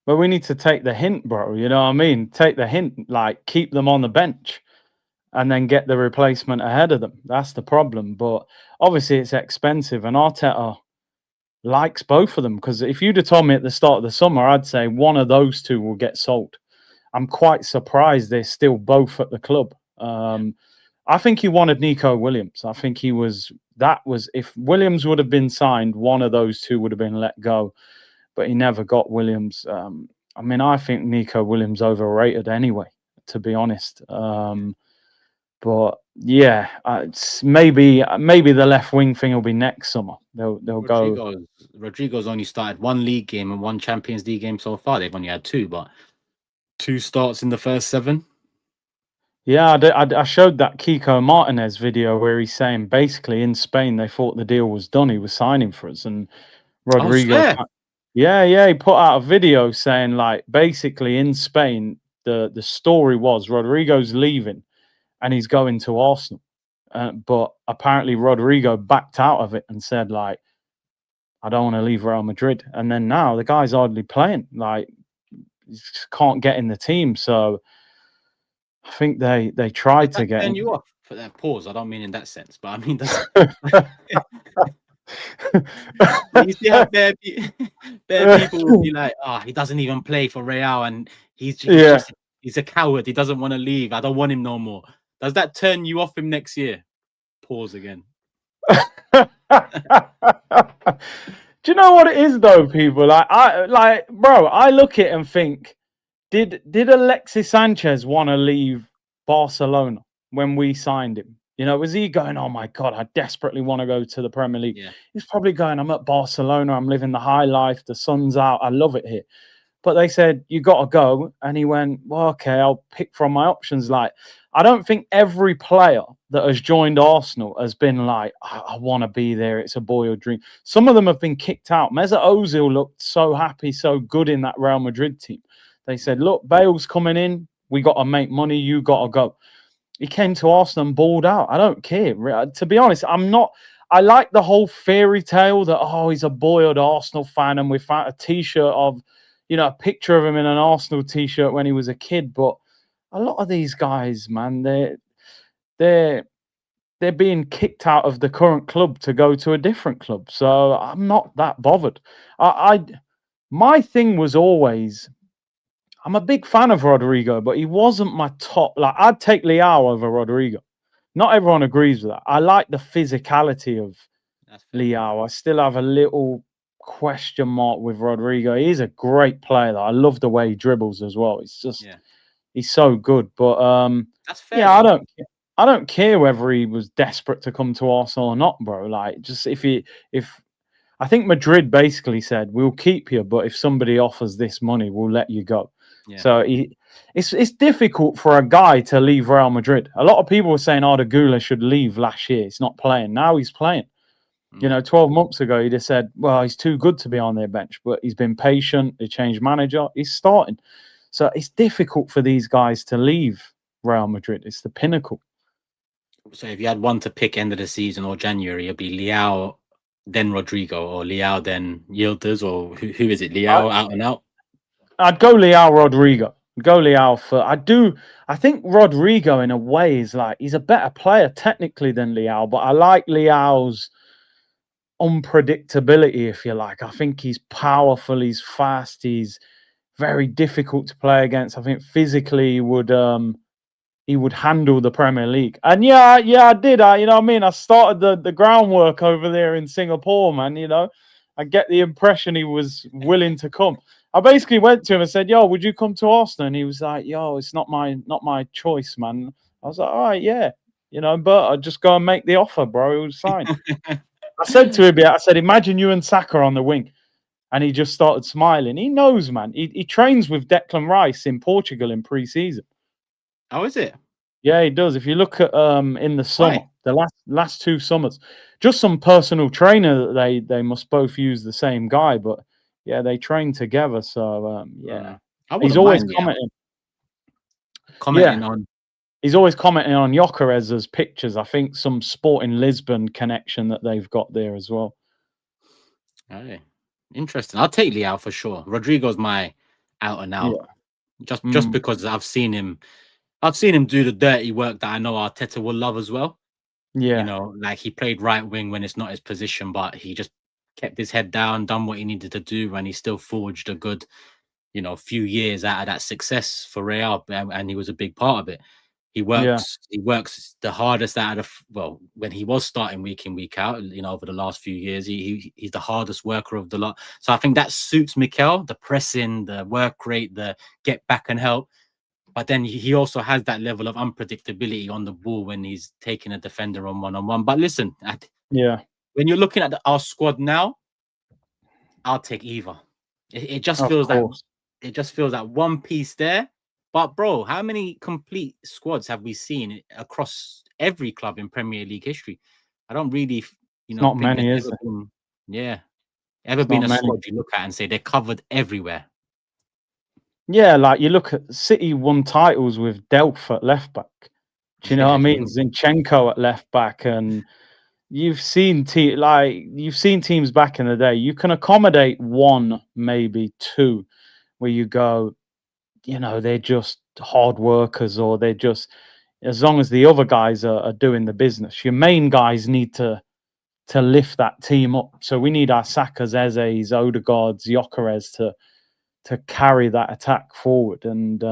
But we need to take the hint, bro. You know what I mean? Take the hint, like keep them on the bench and then get the replacement ahead of them. That's the problem. But obviously it's expensive, and Arteta likes both of them, because if you'd have told me at the start of the summer, I'd say one of those two will get sold. I'm quite surprised they're still both at the club. I think he wanted Nico Williams. I think if Williams would have been signed, one of those two would have been let go, but he never got Williams. I mean, I think Nico Williams overrated anyway, to be honest. But yeah, it's maybe the left wing thing will be next summer. They'll go. Rodrigo's only started one league game and one Champions League game so far. They've only had two, but 2 starts in the first 7. Yeah, I showed that Kiko Martinez video where he's saying basically in Spain they thought the deal was done. He was signing for us, and Rodrigo. Yeah, he put out a video saying like basically in Spain the story was Rodrigo's leaving and he's going to Arsenal, but apparently Rodrigo backed out of it and said like, I don't want to leave Real Madrid. And then now the guy's hardly playing, like he just can't get in the team. So I think they tried to get turn you off for that pause. I don't mean in that sense, but I mean that's. You see how bare people would be like, he doesn't even play for Real, and he's a coward. He doesn't want to leave. I don't want him no more. Does that turn you off him next year? Pause again. Do you know what it is though, people? I look at it and think, did Alexis Sanchez want to leave Barcelona when we signed him? You know, was he going, oh my God, I desperately want to go to the Premier League? Yeah. He's probably going, I'm at Barcelona, I'm living the high life, the sun's out, I love it here. But they said, you got to go. And he went, well, okay, I'll pick from my options. Like, I don't think every player that has joined Arsenal has been like, I want to be there. It's a boyhood dream. Some of them have been kicked out. Mesut Ozil looked so happy, so good in that Real Madrid team. They said, look, Bale's coming in. We got to make money. You got to go. He came to Arsenal and balled out. I don't care. To be honest, I like the whole fairy tale that, he's a boyhood Arsenal fan and we found a T-shirt of, a picture of him in an Arsenal T-shirt when he was a kid. But a lot of these guys, man, they're being kicked out of the current club to go to a different club. So I'm not that bothered. My thing was always, I'm a big fan of Rodrigo, but he wasn't my top. Like, I'd take Leao over Rodrigo. Not everyone agrees with that. I like the physicality of That's fair. Leao. I still have a little question mark with Rodrigo. He's a great player, though. I love the way he dribbles as well. It's just Yeah, he's so good. But that's fair yeah, though. I don't care whether he was desperate to come to Arsenal or not, bro. Like, just if I think Madrid basically said we'll keep you, but if somebody offers this money, we'll let you go. Yeah. So it's difficult for a guy to leave Real Madrid. A lot of people were saying Arda Güler should leave last year. He's not playing. Now he's playing. You Yeah. know, 12 months ago, he'd have said, well, he's too good to be on their bench, but he's been patient. They changed manager. He's starting. So it's difficult for these guys to leave Real Madrid. It's the pinnacle. So if you had one to pick end of the season or January, it'd be Leao, then Rodrigo, or Leao, then Yildiz, or who is it? I, Leao out and out. I'd go Leao Rodrigo. Go Leao for. I think Rodrigo, in a way, is like he's a better player technically than Leao, but I like Leao's unpredictability, if you like. I think he's powerful, he's fast, he's very difficult to play against. I think physically he would handle the Premier League. And I did. You know what I mean? I started the groundwork over there in Singapore, man. You know, I get the impression he was willing to come. I basically went to him and said, "Yo, would you come to Arsenal?" And he was like, "Yo, it's not my choice, man." I was like, "All right, yeah, you know, but I'll just go and make the offer, bro. It was fine." I said to him, "Yeah, I said, imagine you and Saka on the wing." And he just started smiling. He knows, man. He trains with Declan Rice in Portugal in pre-season. How is it? Yeah, he does. If you look at in the summer, Why? the last 2 summers, just some personal trainer that they must both use the same guy, but yeah, they train together. So yeah, I he's wouldn't always mind Leao commenting. commenting Yeah, on. he's always commenting on Jokeres's pictures. I think some Sporting Lisbon connection that they've got there as well. Hey, interesting. I'll take Leao for sure. Rodrigo's my out and out. Yeah. Just because I've seen him do the dirty work that I know Arteta will love as well. You Yeah. know, like he played right wing when it's not his position, but he just kept his head down, done what he needed to do, and he still forged a good, few years out of that success for Real, and he was a big part of it. He Yeah. works the hardest out of when he was starting week in, week out, over the last few years, he's the hardest worker of the lot. So I think that suits Mikel, the pressing, the work rate, the get back and help. But then he also has that level of unpredictability on the ball when he's taking a defender on one-on-one. But listen, Yeah. when you're looking at our squad now, I'll take either. It just Of feels that course. one piece there. But bro, how many complete squads have we seen across every club in Premier League history? I don't really, It's not think many, there's is ever there? been, It's not a many. squad you look at and say they're covered everywhere. Yeah, like you look at City won titles with Delph at left back. Do you know what I mean? Zinchenko at left back, and you've seen teams back in the day. You can accommodate one, maybe two, where you go, they're just hard workers, or they're just as long as the other guys are doing the business. Your main guys need to lift that team up. So we need our Sakas, Eze's, Odegaards, Gyökeres to carry that attack forward and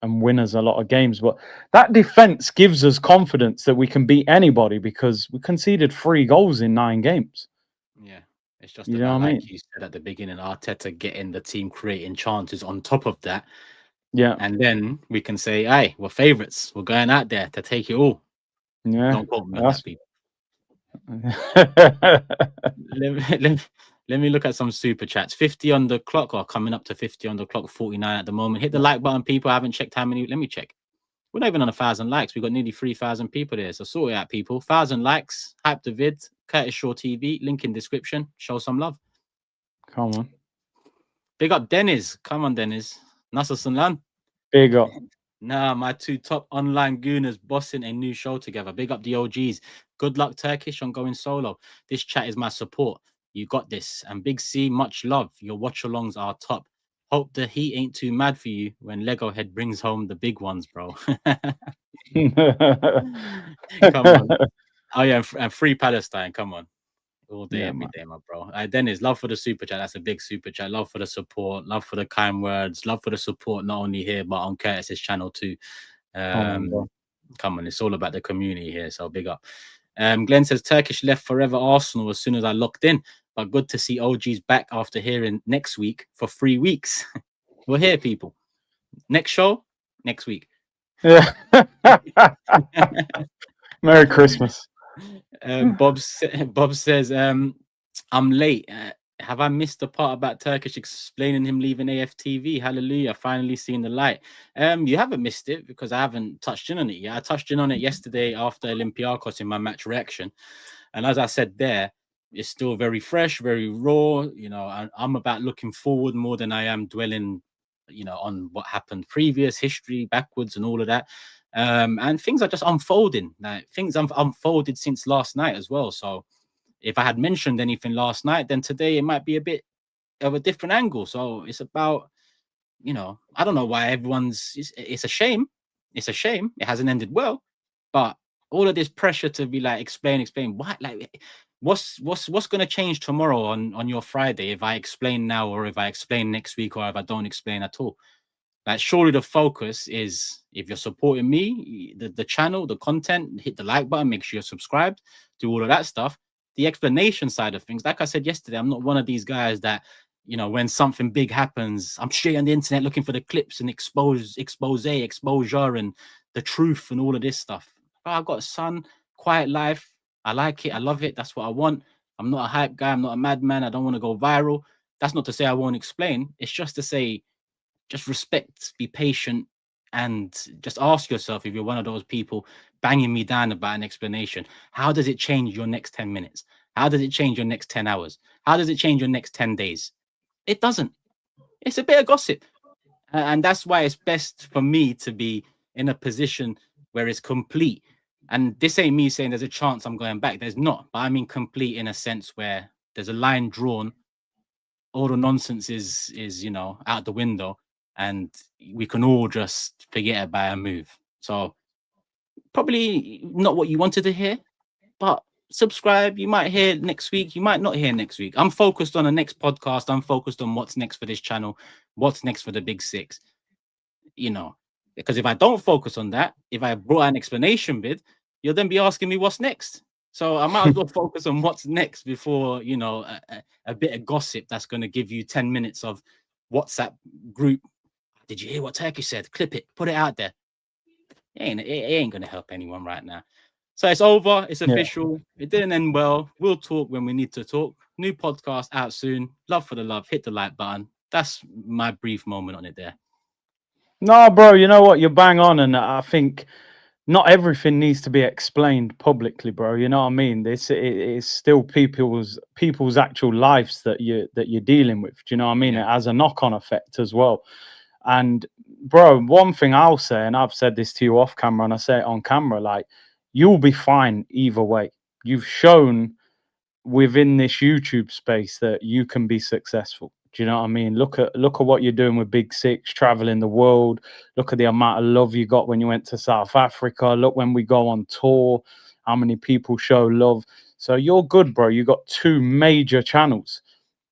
win us a lot of games. But that defense gives us confidence that we can beat anybody because we conceded 3 goals in 9 games. Yeah. It's just You know about, what I like mean? you said at the beginning, Arteta getting the team creating chances on top of that. Yeah. And then we can say, hey, we're favourites. We're going out there to take it all. Yeah. Don't quote me on That's that, people. Let me, let me look at some super chats. 50 on the clock, or coming up to 50 on the clock, 49 at the moment. Hit the like button, people. I haven't checked how many. Let me check. We're not even on 1,000 likes. We've got nearly 3,000 people there. So sort it out, people. 1,000 likes. Hype the vid. Curtis Shaw TV. Link in description. Show some love. Come on. Big up Dennis. Come on, Dennis. Nasser Sunlan. Big up. Nah, my 2 top online gooners bossing a new show together. Big up the OGs. Good luck, Turkish, on going solo. This chat is my support. You got this. And Big C, much love. Your watch alongs are top. Hope the heat ain't too mad for you when Lego Head brings home the big ones, bro. Come on. Oh, yeah, and Free Palestine. Come on. All day, Yeah, every man. day, my bro. Dennis, love for the super chat. That's a big super chat. Love for the support. Love for the kind words. Love for the support, not only here, but on Curtis's channel too. Come on, bro. Come on, it's all about the community here. So big up. Glenn says Turkish left forever Arsenal as soon as I locked in. But good to see OG's back after hearing next week for 3 weeks. We're here, people. Next show, next week. Yeah. Merry Christmas. Bob says, I'm late. Have I missed the part about Turkish explaining him leaving AFTV? Hallelujah. Finally seen the light. You haven't missed it because I haven't touched in on it yet. I touched in on it yesterday after Olympiacos in my match reaction. And as I said there, it's still very fresh, very raw. You know, I'm about looking forward more than I am dwelling, you know, on what happened previous, history, backwards, and all of that. And things are just unfolding. Like things have unfolded since last night as well. So if I had mentioned anything last night, then today it might be a bit of a different angle. So it's about, you know, I don't know why it's a shame. It's a shame. It hasn't ended well, but all of this pressure to be like, explain, what, like, what's going to change tomorrow on your Friday if I explain now, or if I explain next week, or if I don't explain at all? Like, surely the focus is, if you're supporting me, the channel, the content, hit the like button, make sure you're subscribed, do all of that stuff. The explanation side of things, like I said yesterday, I'm not one of these guys that, you know, when something big happens, I'm straight on the internet looking for the clips and exposure, and the truth and all of this stuff. Bro, I've got a son, quiet life. I like it. I love it. That's what I want. I'm not a hype guy. I'm not a madman. I don't want to go viral. That's not to say I won't explain. It's just to say, just respect, be patient, and just ask yourself, if you're one of those people banging me down about an explanation, how does it change your next 10 minutes? How does it change your next 10 hours? How does it change your next 10 days? It doesn't. It's a bit of gossip. And that's why it's best for me to be in a position where it's complete. And this ain't me saying there's a chance I'm going back. There's not. But I mean complete in a sense where there's a line drawn, all the nonsense is, you know, out the window, and we can all just forget about a move. So probably not what you wanted to hear, but subscribe. You might hear next week, you might not hear next week. I'm focused on the next podcast. I'm focused on what's next for this channel, what's next for the big six, you know. Because if I don't focus on that, if I brought an explanation vid, you'll then be asking me what's next. So I might as well focus on what's next before, you know, a bit of gossip that's going to give you 10 minutes of WhatsApp group. Did you hear what Turkey said? Clip it, put it out there. It ain't going to help anyone right now. So it's over. It's official. Yeah. It didn't end well. We'll talk when we need to talk. New podcast out soon. Love for the love. Hit the like button. That's my brief moment on it there. No, bro, you know what? You're bang on. And I think not everything needs to be explained publicly, bro. You know what I mean? This is still people's actual lives that you're dealing with. Do you know what I mean? Yeah. It has a knock-on effect as well. And bro, one thing I'll say, and I've said this to you off camera, and I say it on camera, like, you'll be fine either way. You've shown within this YouTube space that you can be successful. Do you know what I mean? Look at what you're doing with Big Six, traveling the world. Look at the amount of love you got when you went to South Africa. Look when we go on tour, how many people show love. So you're good, bro. You got 2 major channels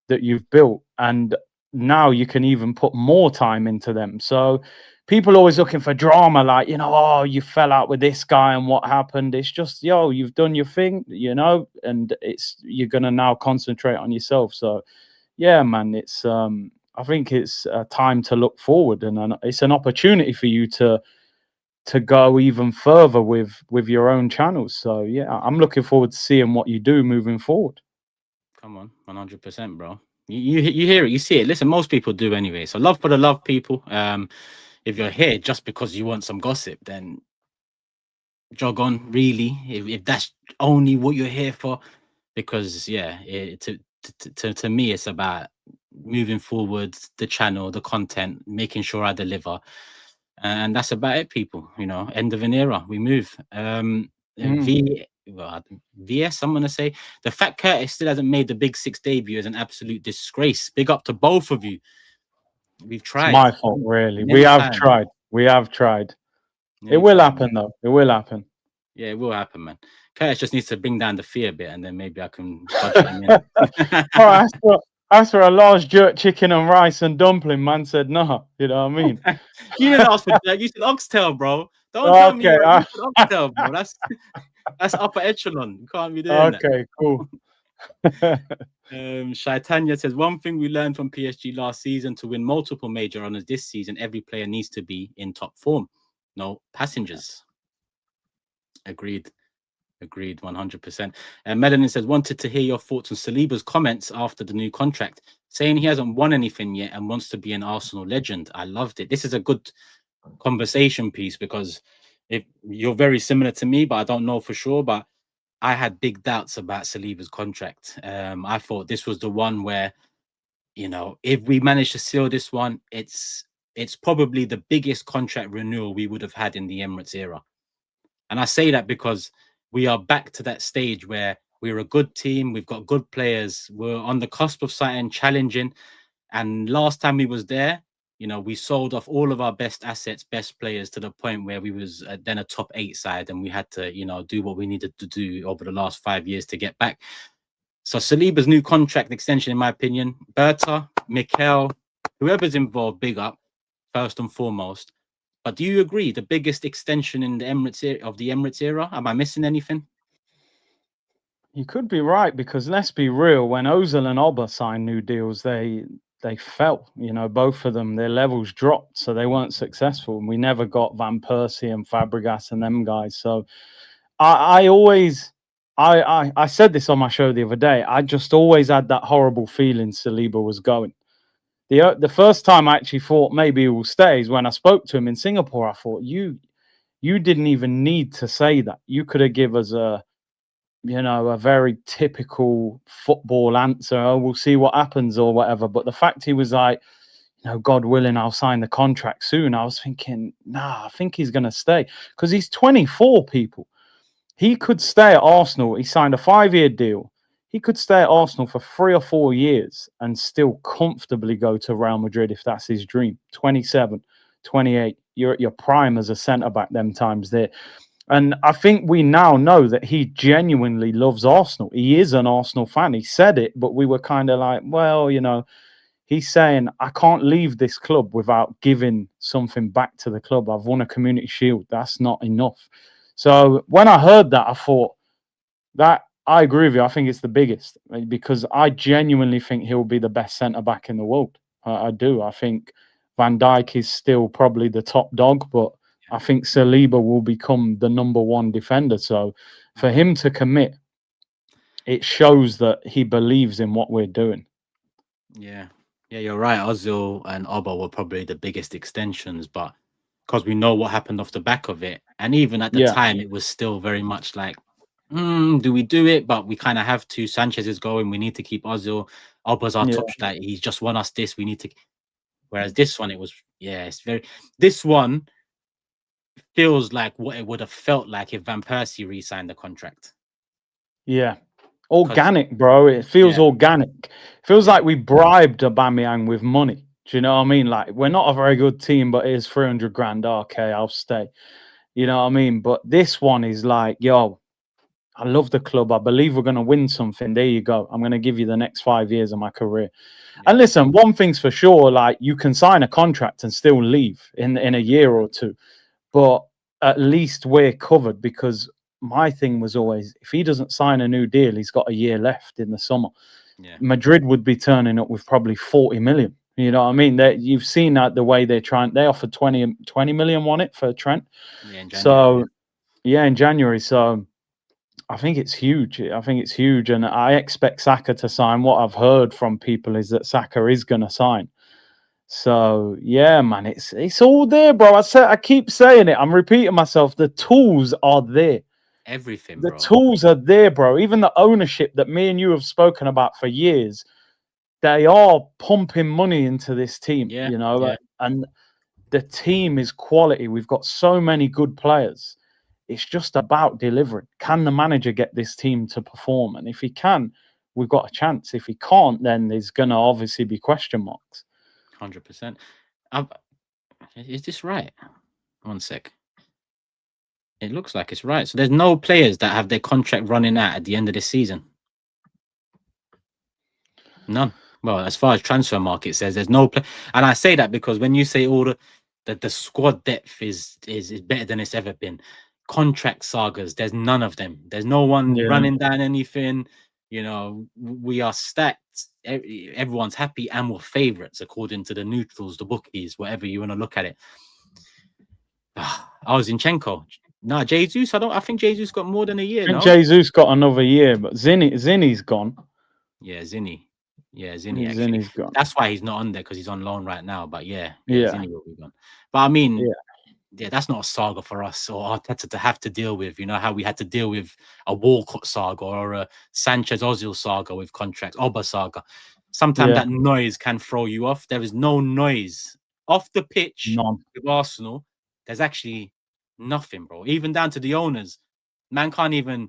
that you've built, and now you can even put more time into them. So people always looking for drama, like, you know, oh, you fell out with this guy and what happened. It's just, yo, you've done your thing, you know, and you're gonna now concentrate on yourself. So yeah, man, it's I think it's time to look forward, and it's an opportunity for you to go even further with your own channels. So yeah, I'm looking forward to seeing what you do moving forward. Come on, 100%, bro. You hear it, you see it. Listen, most people do anyway. So love for the love, people. If you're here just because you want some gossip, then jog on. Really, if that's only what you're here for, because yeah, to me, it's about moving forward, the channel, the content, making sure I deliver, and that's about it, people. You know, end of an era, we move. VS, I'm gonna say the fact Curtis still hasn't made the Big Six debut is an absolute disgrace. Big up to both of you. We've tried. It's my fault, really. We have tried. It will happen, though. It will happen. Yeah, it will happen, man. Curtis just needs to bring down the fear a bit, and then maybe I can budget him in. All right, asked for a large jerk chicken and rice and dumpling. Man said no. You know what I mean? You didn't ask for that. You said oxtail, bro. Don't tell me Okay. you said oxtail, bro. That's upper echelon. You can't be doing that. Okay. Cool. Shaitanya says one thing we learned from PSG last season: to win multiple major honors this season, every player needs to be in top form. No passengers. Agreed. Agreed, 100%. And Melanie says, wanted to hear your thoughts on Saliba's comments after the new contract, saying he hasn't won anything yet and wants to be an Arsenal legend. I loved it. This is a good conversation piece because if you're very similar to me, but I don't know for sure. But I had big doubts about Saliba's contract. I thought this was the one where, if we manage to seal this one, it's probably the biggest contract renewal we would have had in the Emirates era. And I say that because we are back to that stage where we're a good team. We've got good players. We're on the cusp of something challenging. And last time we was there, we sold off all of our best assets, best players to the point where we was then a top 8 side, and we had to, do what we needed to do over the last 5 years to get back. So Saliba's new contract extension, in my opinion, Berta, Mikel, whoever's involved, big up first and foremost. But do you agree the biggest extension in the Emirates era? Am I missing anything? You could be right, because let's be real, when Ozil and Oba signed new deals, they fell. Both of them, their levels dropped, so they weren't successful. And we never got Van Persie and Fabregas and them guys. So I always, I said this on my show the other day. I just always had that horrible feeling Saliba was going. The first time I actually thought maybe he will stay is when I spoke to him in Singapore. I thought you didn't even need to say that. You could have given us a very typical football answer. Oh, we'll see what happens or whatever. But the fact he was like, God willing, I'll sign the contract soon. I was thinking, nah, I think he's going to stay, because he's 24, people. He could stay at Arsenal. He signed a 5-year deal. He could stay at Arsenal for 3 or 4 years and still comfortably go to Real Madrid if that's his dream. 27, 28. You're at your prime as a centre-back them times there. And I think we now know that he genuinely loves Arsenal. He is an Arsenal fan. He said it, but we were kind of like, well, he's saying, I can't leave this club without giving something back to the club. I've won a Community Shield. That's not enough. So when I heard that, I thought that I agree with you. I think it's the biggest, because I genuinely think he'll be the best centre-back in the world. I do. I think Van Dijk is still probably the top dog, but I think Saliba will become the number 1 defender. So for him to commit, it shows that he believes in what we're doing. Yeah, you're right. Ozil and Oba were probably the biggest extensions, but because we know what happened off the back of it, and even at the time, it was still very much like, do we do it? But we kind of have to. Sanchez is going. We need to keep Ozil. Oba's our top shot. He's just won us this. We need to. Whereas this one, it's very. This one feels like what it would have felt like if Van Persie re-signed the contract. Yeah. Organic, bro. It feels organic. It feels like we bribed Aubameyang with money. Do you know what I mean? Like, we're not a very good team, but here's 300 grand. Okay, I'll stay. You know what I mean? But this one is like, yo, I love the club. I believe we're going to win something. There you go. I'm going to give you the next 5 years of my career. And listen, one thing's for sure, like, you can sign a contract and still leave in a year or two. But at least we're covered, because my thing was always, if he doesn't sign a new deal, he's got a year left in the summer. Madrid would be turning up with probably 40 million. You know what I mean? You've seen that the way they're trying. They offered 20 million on it for Trent. In January. So, in January. So I think it's huge. And I expect Saka to sign. What I've heard from people is that Saka is going to sign. So yeah, man, it's all there, bro. I keep saying it. I'm repeating myself. The tools are there. Everything, The bro. tools are there, bro. Even the ownership that me and you have spoken about for years, they are pumping money into this team. And the team is quality. We've got so many good players. It's just about delivering. Can the manager get this team to perform? And if he can, we've got a chance. If he can't, then there's gonna obviously be question marks. 100%. Is this right? One sec. It looks like it's right. So there's no players that have their contract running out at the end of the season. None. Well, as far as transfer market says, there's no play. And I say that because when you say all the squad depth is better than it's ever been, contract sagas, there's none of them. There's no one running down anything. You know, we are stacked. Everyone's happy and we're favorites according to the neutrals, the bookies, whatever you want to look at it. I was Zinchenko. No, Jesus. I think Jesus got more than a year. I think No, Jesus got another year, but Zinny's gone. yeah, Zinny. Yeah, Zinny. Actually, Zinny's gone. that's why he's not on there because he's on loan right now. But yeah, Yeah. Zinny will be gone. But I mean, yeah, that's not a saga for us or Arteta to have to deal with. You know how we had to deal with a Walcott saga or a Sanchez Ozil saga with contracts, Oba saga. Sometimes that noise can throw you off. There is no noise off the pitch with Arsenal. There's actually nothing, bro. Even down to the owners, man can't even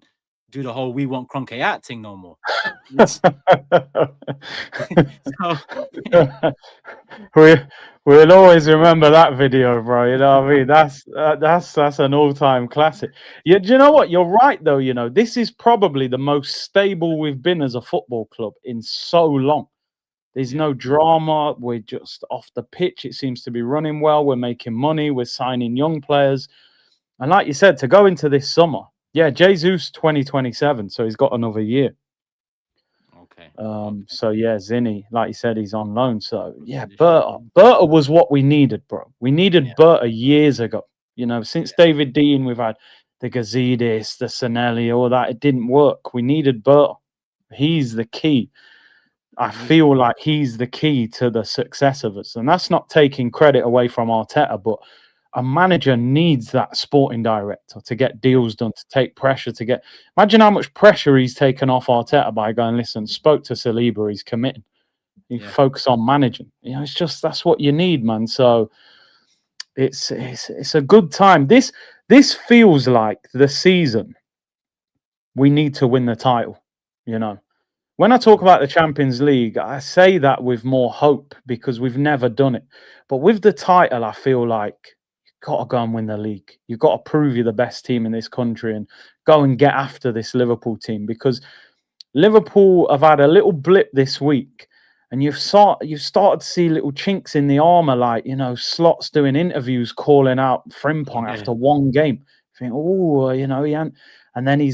do the whole "we want Kroenke out" thing no more. We'll always remember that video, bro. You know what I mean? That's an all-time classic. Yeah, do you know what? You're right, though. You know, this is probably the most stable we've been as a football club in so long. There's no drama. We're just off the pitch. It seems to be running well. We're making money. We're signing young players. And like you said, to go into this summer, Jesus 2027, so he's got another year. Okay. So yeah, Zinny, like you said, he's on loan. So yeah, Berta was what we needed, bro. We needed Berta years ago. You know, since David Dean, we've had the Gazidis, the Sanelli, all that. It didn't work. We needed Berta. He's the key. I feel like he's the key to the success of us. And that's not taking credit away from Arteta, but a manager needs that sporting director to get deals done, to take pressure, to get... Imagine how much pressure he's taken off Arteta by going, listen, spoke to Saliba, he's committing. You focus on managing. You know, it's just, that's what you need, man. So it's a good time. This feels like the season we need to win the title, you know. When I talk about the Champions League, I say that with more hope because we've never done it. But with the title, I feel like you've got to go and win the league. You've got to prove you're the best team in this country and go and get after this Liverpool team, because Liverpool have had a little blip this week and you've started to see little chinks in the armour, like, you know, Slot's doing interviews calling out Frimpong after one game. You think, oh, you know, he hadn't... And then he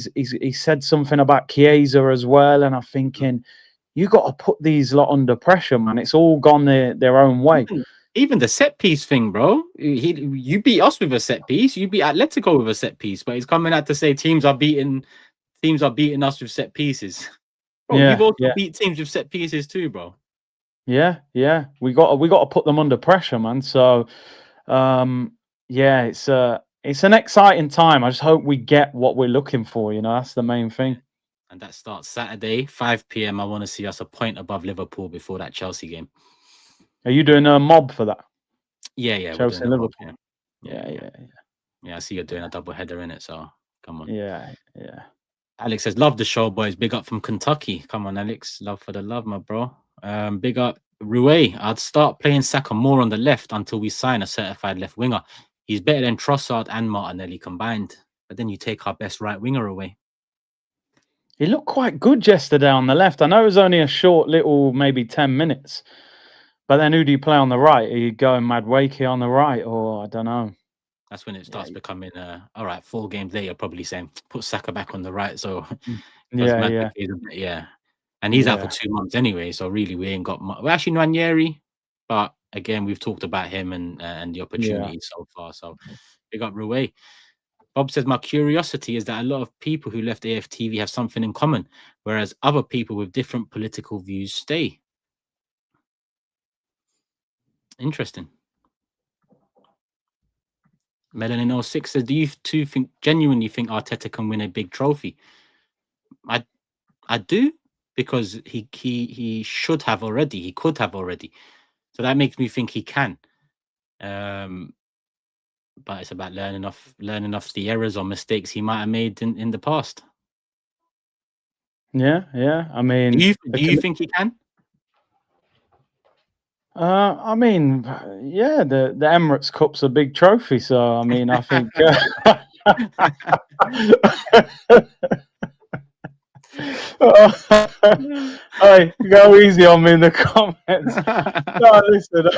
said something about Chiesa as well. And I'm thinking, you got to put these lot under pressure, man. It's all gone their own way. Even the set piece thing, bro. You beat us with a set piece. You beat Atletico with a set piece. But he's coming out to say teams are beating us with set pieces. Bro, you've also beat teams with set pieces too, bro. Yeah. We got to put them under pressure, man. So, it's an exciting time. I just hope we get what we're looking for. You know, that's the main thing. And that starts Saturday, 5 p.m. I want to see us a point above Liverpool before that Chelsea game. Are you doing a mob for that? Yeah. Chelsea and Liverpool. Mob, yeah. I see you're doing a double header in it, so come on. Yeah. Alex says, love the show, boys. Big up from Kentucky. Come on, Alex. Love for the love, my bro. Big up Rue. I'd start playing Saka more on the left until we sign a certified left winger. He's better than Trossard and Martinelli combined. But then you take our best right winger away. He looked quite good yesterday on the left. I know it was only a short little, maybe 10 minutes. But then who do you play on the right? Are you going Madueke on the right? Or I don't know. That's when it starts becoming, all right, 4 games later, probably saying, put Saka back on the right. So, yeah. And he's out for 2 months anyway. So really, we ain't got much. Well, actually, Nwaneri. But again, we've talked about him and the opportunities so far. So big up Rue. Bob says, my curiosity is that a lot of people who left AFTV have something in common, whereas other people with different political views stay. Interesting. Melanin 06 says, do you two genuinely think Arteta can win a big trophy? I do, because he should have already. He could have already. So that makes me think he can. But it's about learning off the errors or mistakes he might have made in the past. Yeah. I mean, do you think he can? I mean, the Emirates Cup's a big trophy, so I mean, I think Hey, go easy on me in the comments. No, listen.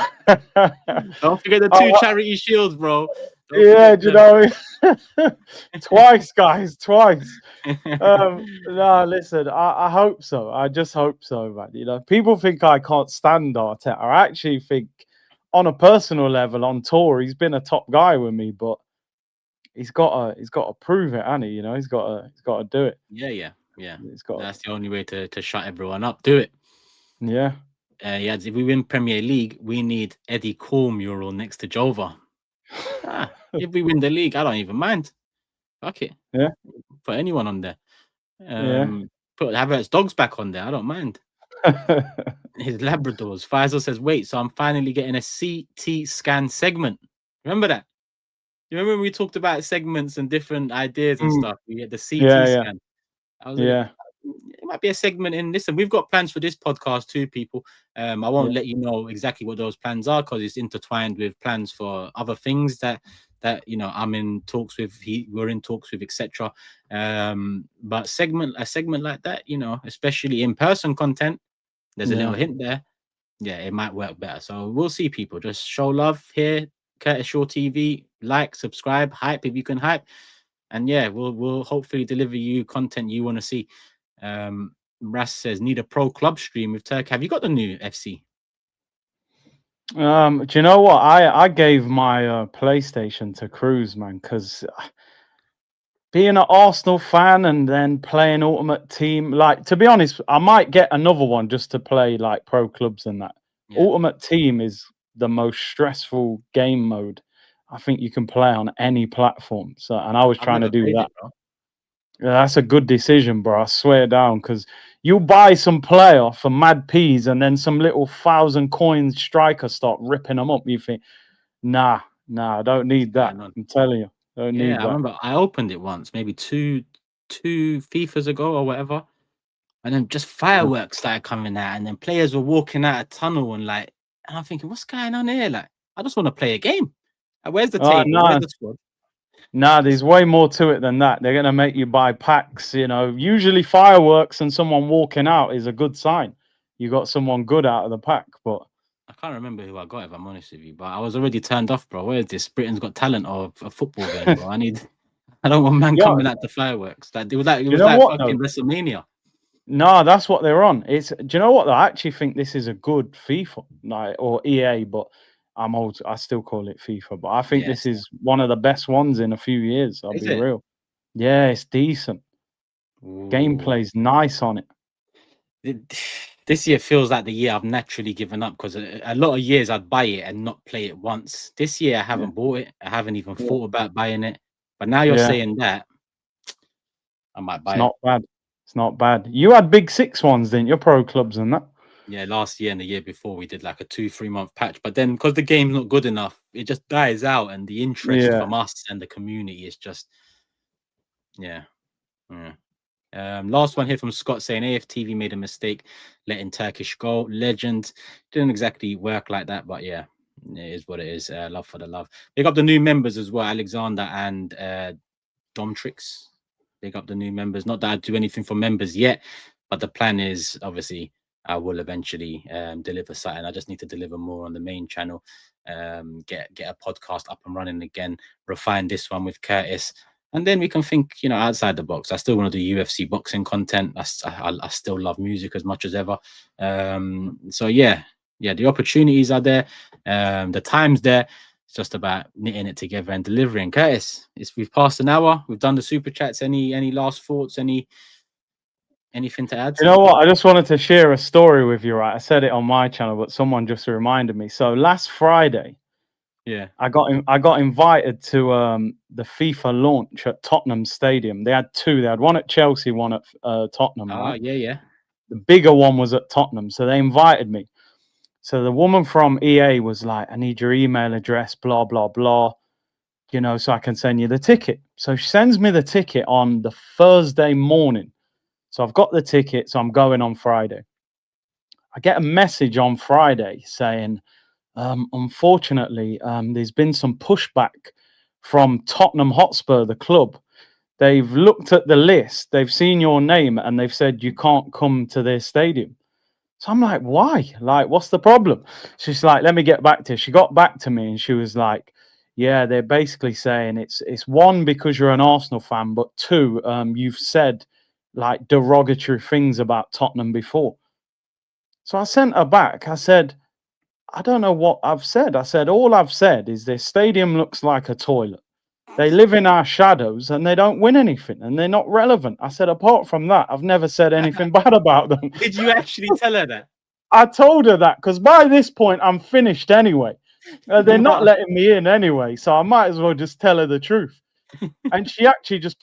Don't forget the two Oh, charity shields, bro. Don't yeah, forget do you them. know what I mean? Twice, guys, twice. No, listen, I hope so. I just hope so, man. You know, people think I can't stand Arteta. I actually think, on a personal level, on tour, he's been a top guy with me, but he's got to prove it, hasn't he? You know, he's got to do it. Yeah. He's got, That's the only way to shut everyone up. Do it. yeah. Yeah, if we win Premier League, we need Eddie Cole mural next to Jova. If we win the league, I don't even mind. Fuck it. Yeah. Put anyone on there. Yeah. Put Havertz dogs back on there. I don't mind. His Labradors. Faisal says, wait, so I'm finally getting a CT scan segment. Remember that? You remember when we talked about segments and different ideas and stuff? We get the CT Yeah, scan. I was like, yeah, it might be a segment in. Listen, we've got plans for this podcast too, people. I won't let you know exactly what those plans are because it's intertwined with plans for other things that I'm in talks with. We're in talks with, etc. But a segment like that, especially in person content, there's a little hint there. Yeah, it might work better. So we'll see, people. Just show love here, Curtis Shaw TV. Like, subscribe, hype if you can hype. And yeah, we'll hopefully deliver you content you want to see. Ras says, need a pro club stream with Turk. Have you got the new FC? Do you know what? I gave my PlayStation to Cruz, man, because being an Arsenal fan and then playing Ultimate Team, like, to be honest, I might get another one just to play like pro clubs and that. Yeah. Ultimate Team is the most stressful game mode I think you can play on any platform. So, and I was I've trying to never do played that. it, bro. Yeah, that's a good decision, bro. I swear down, because you buy some player for mad peas and then some little 1,000 coins striker start ripping them up. You think, nah, I don't need that. Going on. I'm telling you, don't Yeah, need I that. remember I opened it once, maybe two FIFAs ago or whatever. And then just fireworks started coming out, and then players were walking out a tunnel and I'm thinking, what's going on here? Like, I just want to play a game. Where's the table? Where's No, the squad? there's way more to it than that. They're gonna make you buy packs. You know, usually fireworks and someone walking out is a good sign. You got someone good out of the pack, but I can't remember who I got, if I'm honest with you, but I was already turned off, bro. Where is this? Britain's Got Talent or a football game, bro? I don't want man yeah, coming at the fireworks. Like it was you know like what though? fucking WrestleMania. No, that's what they're on. It's, do you know what? I actually think this is a good FIFA, like, or EA, but I'm old. I still call it FIFA, but I think this Yes. is one of the best ones in a few years. I'll Is be it? real. Yeah, it's decent. Ooh. Gameplay's nice on it. This year feels like the year I've naturally given up because a lot of years I'd buy it and not play it once. This year I haven't bought it. I haven't even thought about buying it. But now you're Yeah, saying that, I might it's buy it. not bad. It's not bad. You had big six ones, didn't you? Pro clubs and that. Yeah, last year and the year before we did like a 2-3 month patch. But then because the game's not good enough, it just dies out, and the interest Yeah. from us and the community is just yeah. Last one here from Scott saying AFTV made a mistake letting Turkish go. Legend. Didn't exactly work like that, but yeah, it is what it is. Love for the love. Big up the new members as well, Alexander and Domtrix. Big up the new members. Not that I do anything for members yet, but the plan is obviously I will eventually deliver something. I just need to deliver more on the main channel. Get a podcast up and running again. Refine this one with Curtis. And then we can think, outside the box. I still want to do UFC boxing content. I still love music as much as ever. So yeah, the opportunities are there. The time's there. It's just about knitting it together and delivering. Curtis, we've passed an hour. We've done the super chats. Any last thoughts? Anything to add? You know what? I just wanted to share a story with you, right? I said it on my channel, but someone just reminded me. So last Friday, Yeah. I got invited to the FIFA launch at Tottenham Stadium. They had two. They had one at Chelsea, one at Tottenham, right? Yeah. The bigger one was at Tottenham, so they invited me. So the woman from EA was like, "I need your email address, blah blah blah, so I can send you the ticket." So she sends me the ticket on the Thursday morning. So I've got the ticket, so I'm going on Friday. I get a message on Friday saying, unfortunately, there's been some pushback from Tottenham Hotspur, the club. They've looked at the list, they've seen your name, and they've said you can't come to their stadium. So I'm like, why? Like, what's the problem? She's like, let me get back to you. She got back to me and she was like, yeah, they're basically saying it's one, because you're an Arsenal fan, but two, you've said like derogatory things about Tottenham before. So I sent her back. I said, I don't know what I've said. I said, all I've said is their stadium looks like a toilet. They live in our shadows and they don't win anything and they're not relevant. I said, apart from that, I've never said anything bad about them. Did you actually tell her that? I told her that because by this point, I'm finished anyway. They're not No. letting me in anyway. So I might as well just tell her the truth. And she actually just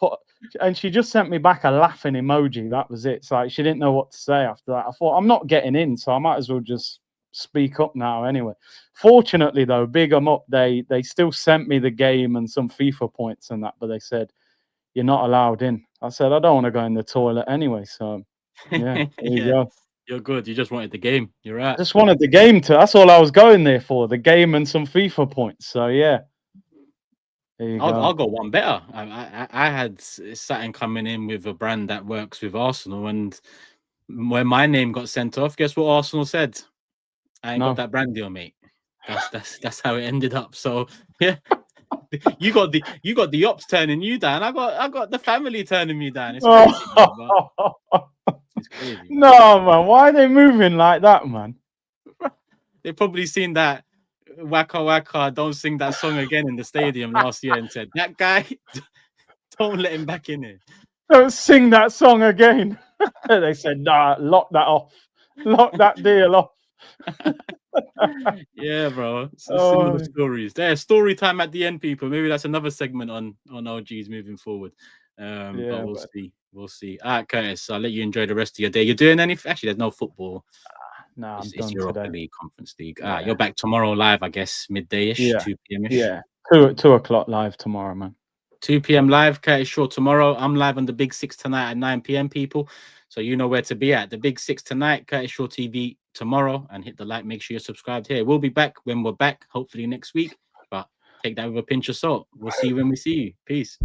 she just sent me back a laughing emoji. That was it. It's like she didn't know what to say after that. I thought, I'm not getting in, so I might as well just speak up now anyway. Fortunately, though, big them up. They still sent me the game and some FIFA points and that, but they said you're not allowed in. I said I don't want to go in the toilet anyway. So yeah, there you go. You're good. You just wanted the game. You're right. I just wanted the game to. That's all I was going there for. The game and some FIFA points. So yeah. There you go. I'll go one better. I had something coming in with a brand that works with Arsenal, and when my name got sent off, guess what Arsenal said? I ain't got that brand deal, mate. That's how it ended up. So yeah, you got the ops turning you down. I got the family turning me down. It's crazy. It's crazy. No, man. Why are they moving like that, man? They've probably seen that Waka Waka Don't Sing That Song Again in the stadium last year and said, that guy, don't let him back in here. Don't sing that song again. They said, nah, lock that off. Lock that deal off. Yeah, bro. So similar stories. There's story time at the end, people. Maybe that's another segment on OGs moving forward. But we'll see. All right, Curtis, I'll let you enjoy the rest of your day. You're doing anything? Actually, there's no football. No, it's Europa League, Conference League. You're back tomorrow live, I guess, midday-ish, 2 p.m-ish. Yeah, 2 o'clock live tomorrow, man. 2 p.m. live, Curtis Shaw tomorrow. I'm live on the Big Six tonight at 9 p.m, people. So you know where to be at. The Big Six tonight, Curtis Shaw TV tomorrow. And hit the like, make sure you're subscribed here. We'll be back when we're back, hopefully next week. But take that with a pinch of salt. We'll see you when we see you. Peace.